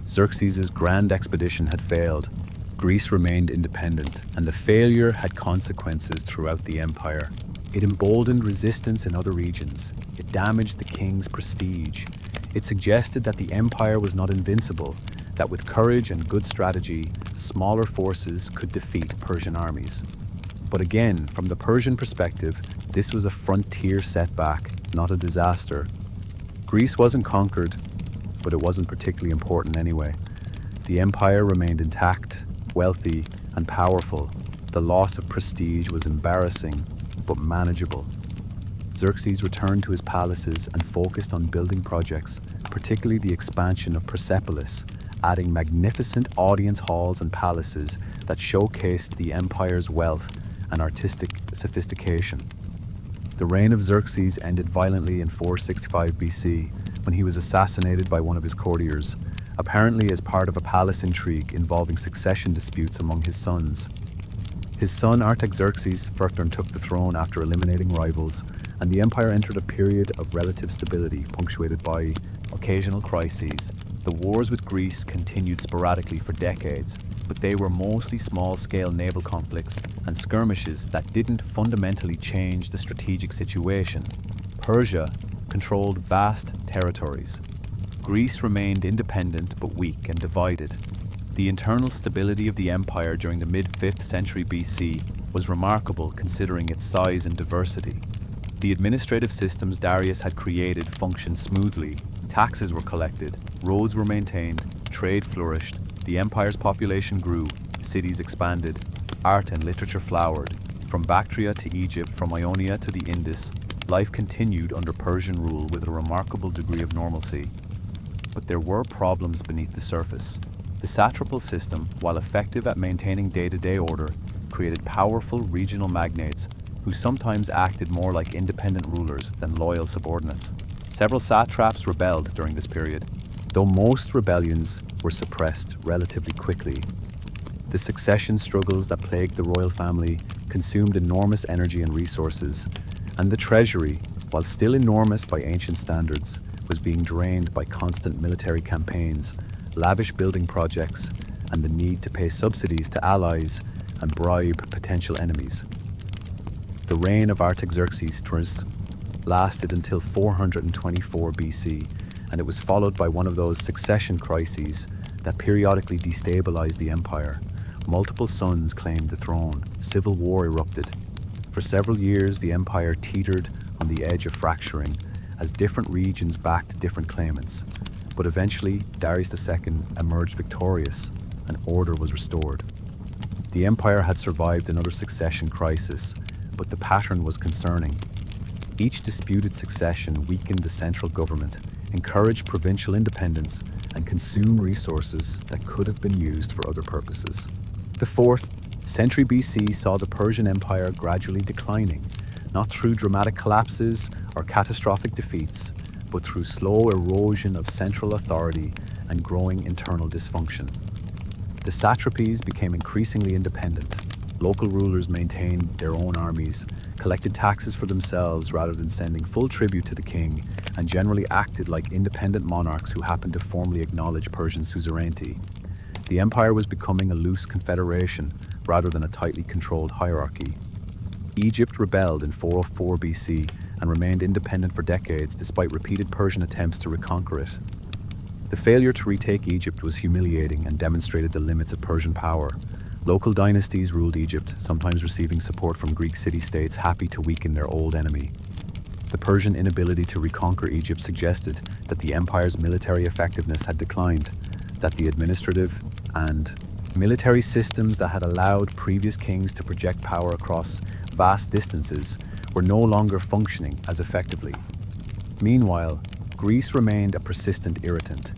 Xerxes' grand expedition had failed. Greece remained independent, and the failure had consequences throughout the empire. It emboldened resistance in other regions. It damaged the king's prestige. It suggested that the empire was not invincible, that with courage and good strategy, smaller forces could defeat Persian armies. But again, from the Persian perspective, this was a frontier setback, not a disaster. Greece wasn't conquered, but it wasn't particularly important anyway. The empire remained intact, wealthy, and powerful. The loss of prestige was embarrassing, but manageable. Xerxes returned to his palaces and focused on building projects, particularly the expansion of Persepolis, adding magnificent audience halls and palaces that showcased the empire's wealth and artistic sophistication. The reign of Xerxes ended violently in 465 BC when he was assassinated by one of his courtiers, apparently as part of a palace intrigue involving succession disputes among his sons. His son Artaxerxes further took the throne after eliminating rivals, and the empire entered a period of relative stability punctuated by occasional crises. The wars with Greece continued sporadically for decades, but they were mostly small-scale naval conflicts and skirmishes that didn't fundamentally change the strategic situation. Persia controlled vast territories. Greece remained independent but weak and divided. The internal stability of the empire during the mid-5th century BC was remarkable considering its size and diversity. The administrative systems Darius had created functioned smoothly. Taxes were collected, roads were maintained, trade flourished, the empire's population grew, cities expanded, art and literature flowered. From Bactria to Egypt, from Ionia to the Indus, life continued under Persian rule with a remarkable degree of normalcy. But there were problems beneath the surface. The satrapal system, while effective at maintaining day-to-day order, created powerful regional magnates who sometimes acted more like independent rulers than loyal subordinates. Several satraps rebelled during this period, though most rebellions were suppressed relatively quickly. The succession struggles that plagued the royal family consumed enormous energy and resources, and the treasury, while still enormous by ancient standards, was being drained by constant military campaigns, lavish building projects, and the need to pay subsidies to allies and bribe potential enemies. The reign of Artaxerxes lasted until 424 BC, and it was followed by one of those succession crises that periodically destabilized the empire. Multiple sons claimed the throne, civil war erupted. For several years, the empire teetered on the edge of fracturing as different regions backed different claimants. But eventually, Darius II emerged victorious and order was restored. The empire had survived another succession crisis, but the pattern was concerning. Each disputed succession weakened the central government, encouraged provincial independence, and consumed resources that could have been used for other purposes. The 4th century BC saw the Persian Empire gradually declining, not through dramatic collapses or catastrophic defeats, but through slow erosion of central authority and growing internal dysfunction. The satrapies became increasingly independent. Local rulers maintained their own armies, collected taxes for themselves rather than sending full tribute to the king, and generally acted like independent monarchs who happened to formally acknowledge Persian suzerainty. The empire was becoming a loose confederation rather than a tightly controlled hierarchy. Egypt rebelled in 404 BC and remained independent for decades despite repeated Persian attempts to reconquer it. The failure to retake Egypt was humiliating and demonstrated the limits of Persian power. Local dynasties ruled Egypt, sometimes receiving support from Greek city-states happy to weaken their old enemy. The Persian inability to reconquer Egypt suggested that the empire's military effectiveness had declined, that the administrative and military systems that had allowed previous kings to project power across vast distances were no longer functioning as effectively. Meanwhile, Greece remained a persistent irritant.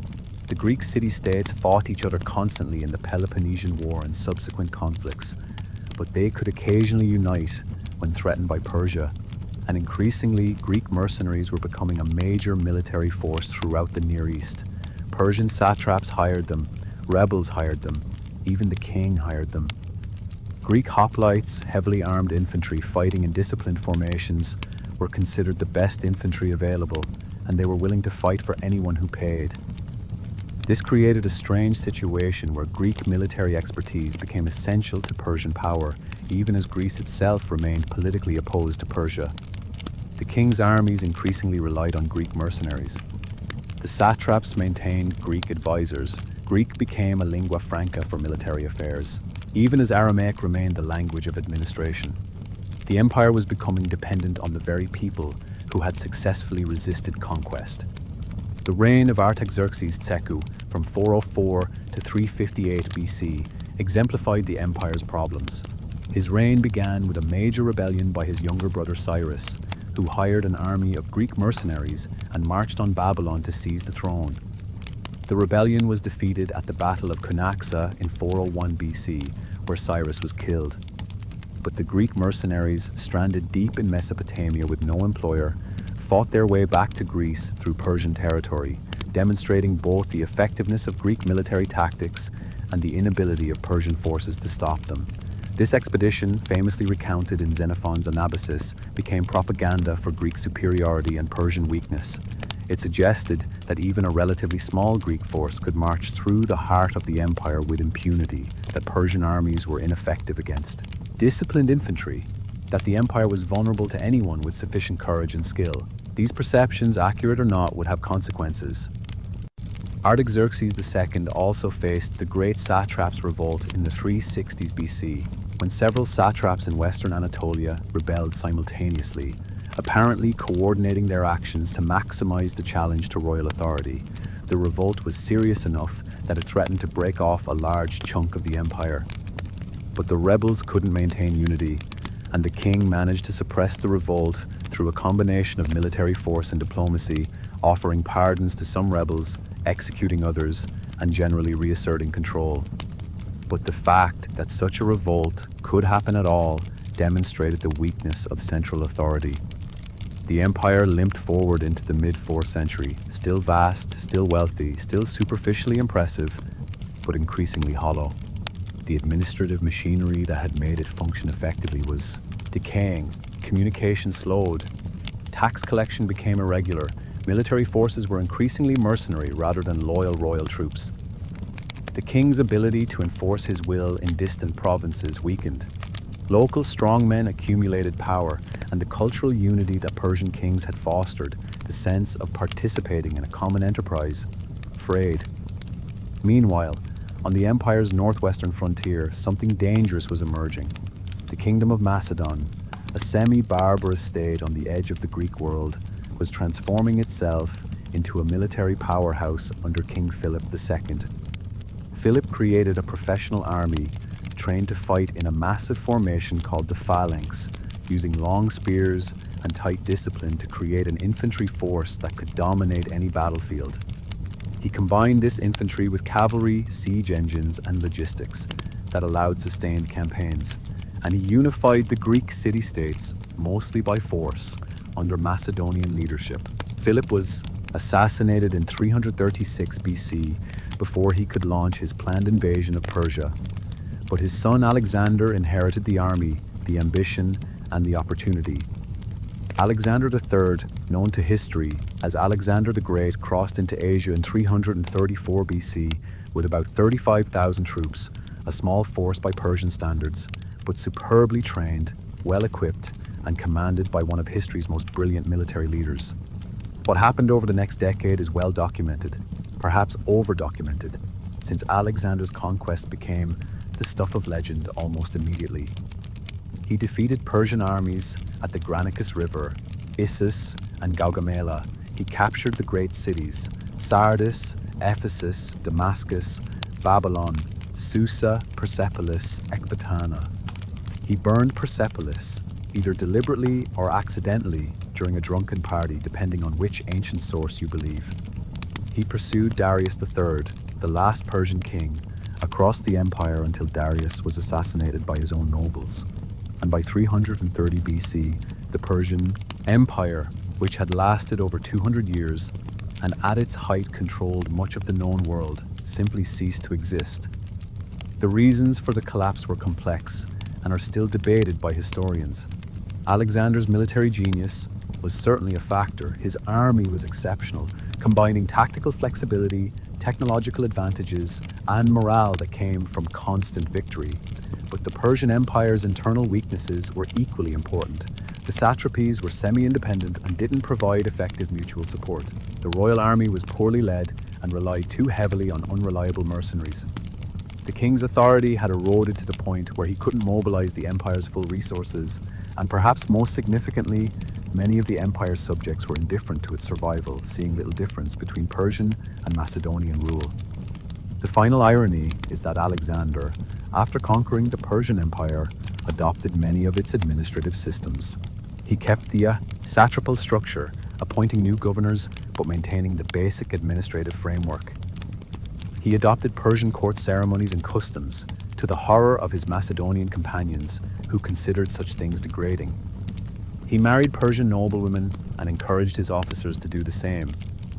The Greek city-states fought each other constantly in the Peloponnesian War and subsequent conflicts, but they could occasionally unite when threatened by Persia, and increasingly Greek mercenaries were becoming a major military force throughout the Near East. Persian satraps hired them, rebels hired them, even the king hired them. Greek hoplites, heavily armed infantry fighting in disciplined formations, were considered the best infantry available, and they were willing to fight for anyone who paid. This created a strange situation where Greek military expertise became essential to Persian power, even as Greece itself remained politically opposed to Persia. The king's armies increasingly relied on Greek mercenaries. The satraps maintained Greek advisors. Greek became a lingua franca for military affairs, even as Aramaic remained the language of administration. The empire was becoming dependent on the very people who had successfully resisted conquest. The reign of Artaxerxes Tseku from 404 to 358 BC exemplified the empire's problems. His reign began with a major rebellion by his younger brother Cyrus, who hired an army of Greek mercenaries and marched on Babylon to seize the throne. The rebellion was defeated at the Battle of Cunaxa in 401 BC, where Cyrus was killed. But the Greek mercenaries, stranded deep in Mesopotamia with no employer, fought their way back to Greece through Persian territory, demonstrating both the effectiveness of Greek military tactics and the inability of Persian forces to stop them. This expedition, famously recounted in Xenophon's Anabasis, became propaganda for Greek superiority and Persian weakness. It suggested that even a relatively small Greek force could march through the heart of the empire with impunity, that Persian armies were ineffective against disciplined infantry, that the empire was vulnerable to anyone with sufficient courage and skill. These perceptions, accurate or not, would have consequences. Artaxerxes II also faced the Great Satraps Revolt in the 360s BC, when several satraps in western Anatolia rebelled simultaneously. apparently coordinating their actions to maximize the challenge to royal authority. The revolt was serious enough that it threatened to break off a large chunk of the empire. But the rebels couldn't maintain unity, and the king managed to suppress the revolt through a combination of military force and diplomacy, offering pardons to some rebels, executing others, and generally reasserting control. But the fact that such a revolt could happen at all demonstrated the weakness of central authority. The empire limped forward into the mid-4th century, still vast, still wealthy, still superficially impressive, but increasingly hollow. The administrative machinery that had made it function effectively was decaying, communication slowed, tax collection became irregular, military forces were increasingly mercenary rather than loyal royal troops. The king's ability to enforce his will in distant provinces weakened. Local strongmen accumulated power, and the cultural unity that Persian kings had fostered, the sense of participating in a common enterprise, frayed. Meanwhile, on the empire's northwestern frontier, something dangerous was emerging. The kingdom of Macedon, a semi-barbarous state on the edge of the Greek world, was transforming itself into a military powerhouse under King Philip II. Philip created a professional army trained to fight in a massive formation called the phalanx, using long spears and tight discipline to create an infantry force that could dominate any battlefield. He combined this infantry with cavalry, siege engines, and logistics that allowed sustained campaigns, and he unified the Greek city-states, mostly by force, under Macedonian leadership. Philip was assassinated in 336 BC before he could launch his planned invasion of Persia. But his son Alexander inherited the army, the ambition, and the opportunity. Alexander III, known to history as Alexander the Great, crossed into Asia in 334 BC with about 35,000 troops, a small force by Persian standards, but superbly trained, well-equipped, and commanded by one of history's most brilliant military leaders. What happened over the next decade is well documented, perhaps over-documented, since Alexander's conquest became the stuff of legend almost immediately. He defeated Persian armies at the Granicus River, Issus, and Gaugamela. He captured the great cities, Sardis, Ephesus, Damascus, Babylon, Susa, Persepolis, Ecbatana. He burned Persepolis, either deliberately or accidentally, during a drunken party, depending on which ancient source you believe. He pursued Darius III, the last Persian king, across the empire until Darius was assassinated by his own nobles. And by 330 BC, the Persian Empire, which had lasted over 200 years and at its height controlled much of the known world, simply ceased to exist. The reasons for the collapse were complex and are still debated by historians. Alexander's military genius was certainly a factor. His army was exceptional, combining tactical flexibility, technological advantages, and morale that came from constant victory. But the Persian Empire's internal weaknesses were equally important. The satrapies were semi-independent and didn't provide effective mutual support. The royal army was poorly led and relied too heavily on unreliable mercenaries. The king's authority had eroded to the point where he couldn't mobilize the empire's full resources, and perhaps most significantly, many of the empire's subjects were indifferent to its survival, seeing little difference between Persian and Macedonian rule. The final irony is that Alexander, after conquering the Persian Empire, adopted many of its administrative systems. He kept the satrapal structure, appointing new governors but maintaining the basic administrative framework. He adopted Persian court ceremonies and customs, to the horror of his Macedonian companions, who considered such things degrading. He married Persian noblewomen and encouraged his officers to do the same,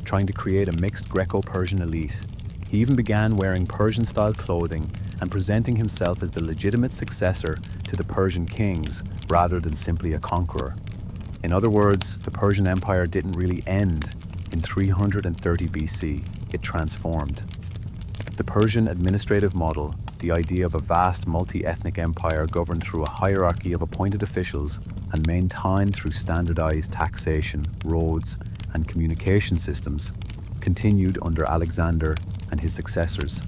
trying to create a mixed Greco-Persian elite. He even began wearing Persian-style clothing and presenting himself as the legitimate successor to the Persian kings, rather than simply a conqueror. In other words, the Persian Empire didn't really end in 330 BC, it transformed. The Persian administrative model, the idea of a vast multi-ethnic empire governed through a hierarchy of appointed officials and maintained through standardized taxation, roads, and communication systems, continued under Alexander and his successors.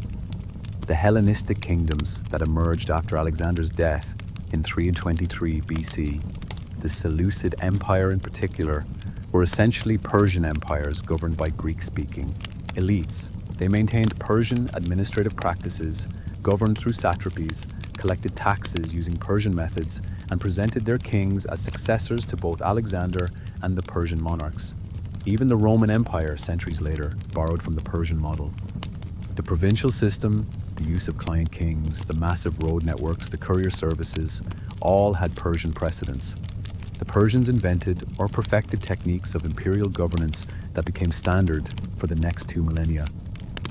The Hellenistic kingdoms that emerged after Alexander's death in 323 BC the Seleucid Empire in particular, were essentially Persian empires governed by Greek-speaking elites. They maintained Persian administrative practices, governed through satrapies, collected taxes using Persian methods, and presented their kings as successors to both Alexander and the Persian monarchs. Even the Roman Empire, centuries later, borrowed from the Persian model. The provincial system, the use of client kings, the massive road networks, the courier services, all had Persian precedents. The Persians invented or perfected techniques of imperial governance that became standard for the next 2 millennia.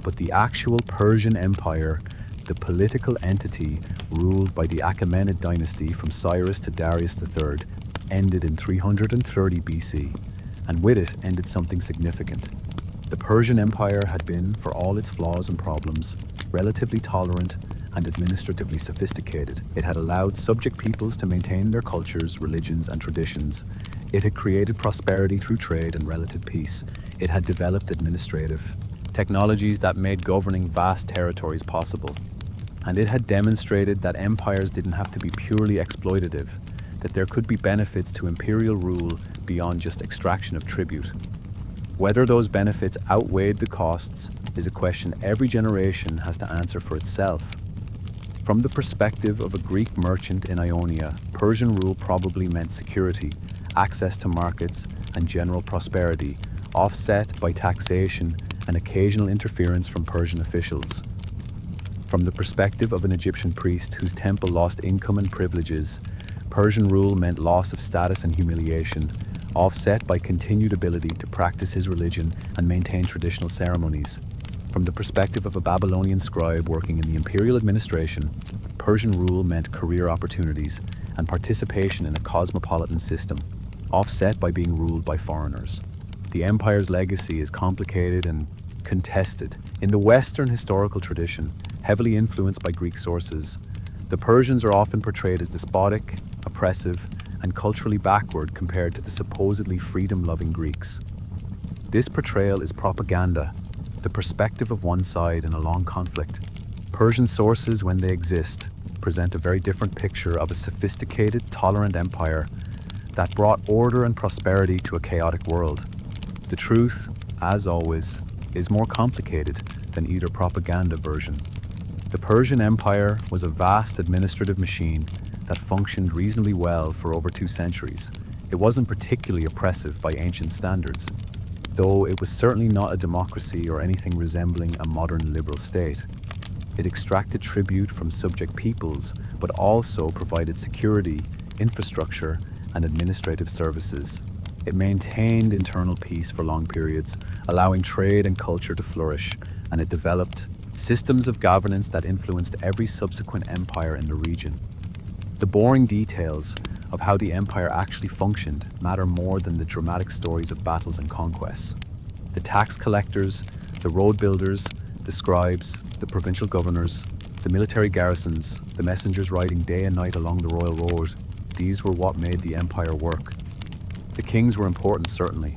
But the actual Persian Empire, the political entity ruled by the Achaemenid dynasty from Cyrus to Darius III, ended in 330 BC, and with it ended something significant. The Persian Empire had been, for all its flaws and problems, relatively tolerant and administratively sophisticated. It had allowed subject peoples to maintain their cultures, religions, and traditions. It had created prosperity through trade and relative peace. It had developed administrative technologies that made governing vast territories possible. And it had demonstrated that empires didn't have to be purely exploitative, that there could be benefits to imperial rule beyond just extraction of tribute. Whether those benefits outweighed the costs is a question every generation has to answer for itself. From the perspective of a Greek merchant in Ionia, Persian rule probably meant security, access to markets, and general prosperity, offset by taxation and occasional interference from Persian officials. From the perspective of an Egyptian priest whose temple lost income and privileges, Persian rule meant loss of status and humiliation, offset by continued ability to practice his religion and maintain traditional ceremonies. From the perspective of a Babylonian scribe working in the imperial administration, Persian rule meant career opportunities and participation in a cosmopolitan system, offset by being ruled by foreigners. The empire's legacy is complicated and contested. In the Western historical tradition, heavily influenced by Greek sources, the Persians are often portrayed as despotic, oppressive, and culturally backward compared to the supposedly freedom-loving Greeks. This portrayal is propaganda, the perspective of one side in a long conflict. Persian sources, when they exist, present a very different picture of a sophisticated, tolerant empire that brought order and prosperity to a chaotic world. The truth, as always, is more complicated than either propaganda version. The Persian Empire was a vast administrative machine that functioned reasonably well for over 2 centuries. It wasn't particularly oppressive by ancient standards, though it was certainly not a democracy or anything resembling a modern liberal state. It extracted tribute from subject peoples, but also provided security, infrastructure, and administrative services. It maintained internal peace for long periods, allowing trade and culture to flourish, and it developed systems of governance that influenced every subsequent empire in the region. The boring details of how the empire actually functioned matter more than the dramatic stories of battles and conquests. The tax collectors, the road builders, the scribes, the provincial governors, the military garrisons, the messengers riding day and night along the royal road, these were what made the empire work. The kings were important, certainly.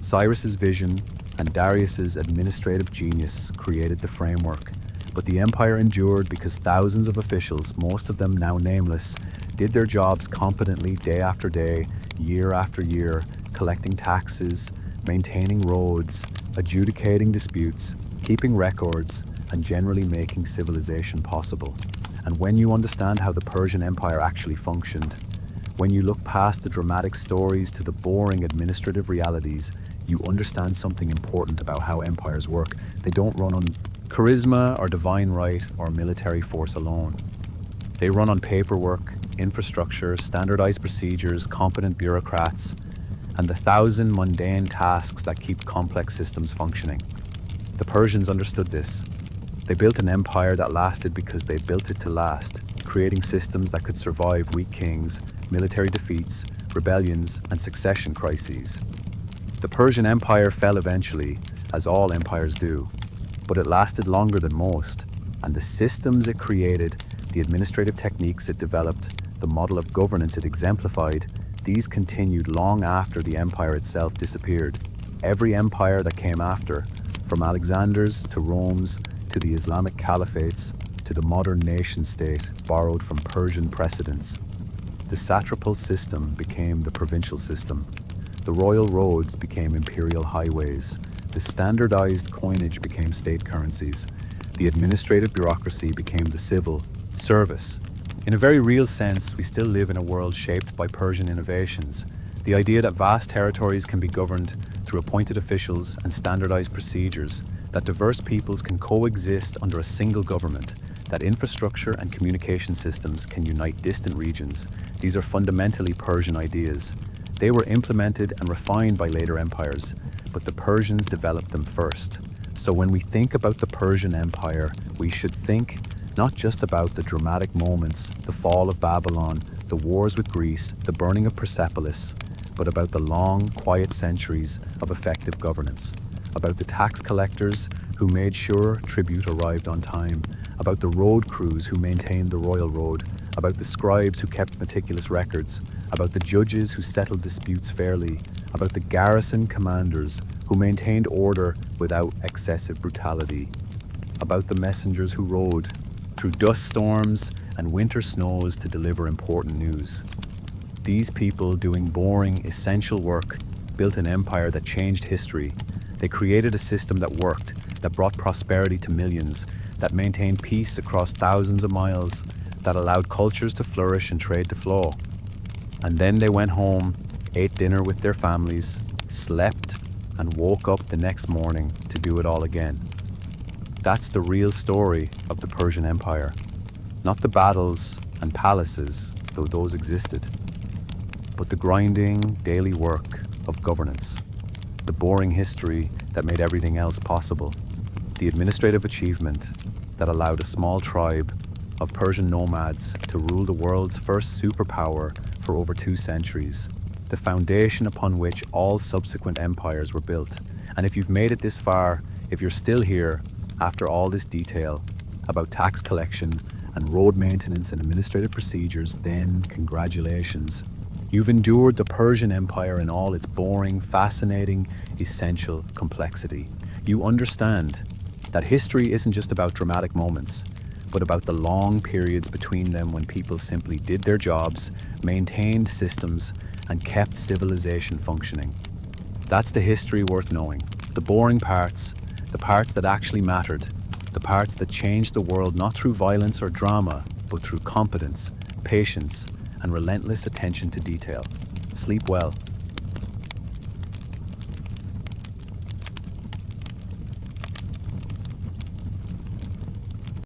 Cyrus's vision and Darius's administrative genius created the framework, but the empire endured because thousands of officials, most of them now nameless, did their jobs competently day after day, year after year, collecting taxes, maintaining roads, adjudicating disputes, keeping records, and generally making civilization possible. And when you understand how the Persian Empire actually functioned, when you look past the dramatic stories to the boring administrative realities, you understand something important about how empires work. They don't run on charisma or divine right or military force alone. They run on paperwork, infrastructure, standardized procedures, competent bureaucrats, and the 1,000 mundane tasks that keep complex systems functioning. The Persians understood this. They built an empire that lasted because they built it to last, creating systems that could survive weak kings, military defeats, rebellions, and succession crises. The Persian Empire fell eventually, as all empires do, but it lasted longer than most, and the systems it created, the administrative techniques it developed, the model of governance it exemplified, these continued long after the empire itself disappeared. Every empire that came after, from Alexander's to Rome's to the Islamic caliphates to the modern nation state, borrowed from Persian precedents. The satrapal system became the provincial system. The royal roads became imperial highways. The standardized coinage became state currencies. The administrative bureaucracy became the civil service. In a very real sense, we still live in a world shaped by Persian innovations. The idea that vast territories can be governed through appointed officials and standardized procedures, that diverse peoples can coexist under a single government, that infrastructure and communication systems can unite distant regions. These are fundamentally Persian ideas. They were implemented and refined by later empires, but the Persians developed them first. So when we think about the Persian Empire, we should think not just about the dramatic moments, the fall of Babylon, the wars with Greece, the burning of Persepolis, but about the long, quiet centuries of effective governance, about the tax collectors who made sure tribute arrived on time, about the road crews who maintained the royal road, about the scribes who kept meticulous records, about the judges who settled disputes fairly, about the garrison commanders who maintained order without excessive brutality, about the messengers who rode through dust storms and winter snows to deliver important news. These people doing boring, essential work built an empire that changed history. They created a system that worked, that brought prosperity to millions, that maintained peace across thousands of miles, that allowed cultures to flourish and trade to flow. And then they went home, ate dinner with their families, slept, and woke up the next morning to do it all again. That's the real story of the Persian Empire. Not the battles and palaces, though those existed, but the grinding, daily work of governance, the boring history that made everything else possible, the administrative achievement that allowed a small tribe of Persian nomads to rule the world's first superpower for over 2 centuries, the foundation upon which all subsequent empires were built. And if you've made it this far, if you're still here after all this detail about tax collection and road maintenance and administrative procedures, then congratulations. You've endured the Persian Empire in all its boring, fascinating, essential complexity. You understand that history isn't just about dramatic moments, but about the long periods between them when people simply did their jobs, maintained systems, and kept civilization functioning. That's the history worth knowing. The boring parts, the parts that actually mattered, the parts that changed the world not through violence or drama, but through competence, patience, and relentless attention to detail. Sleep well.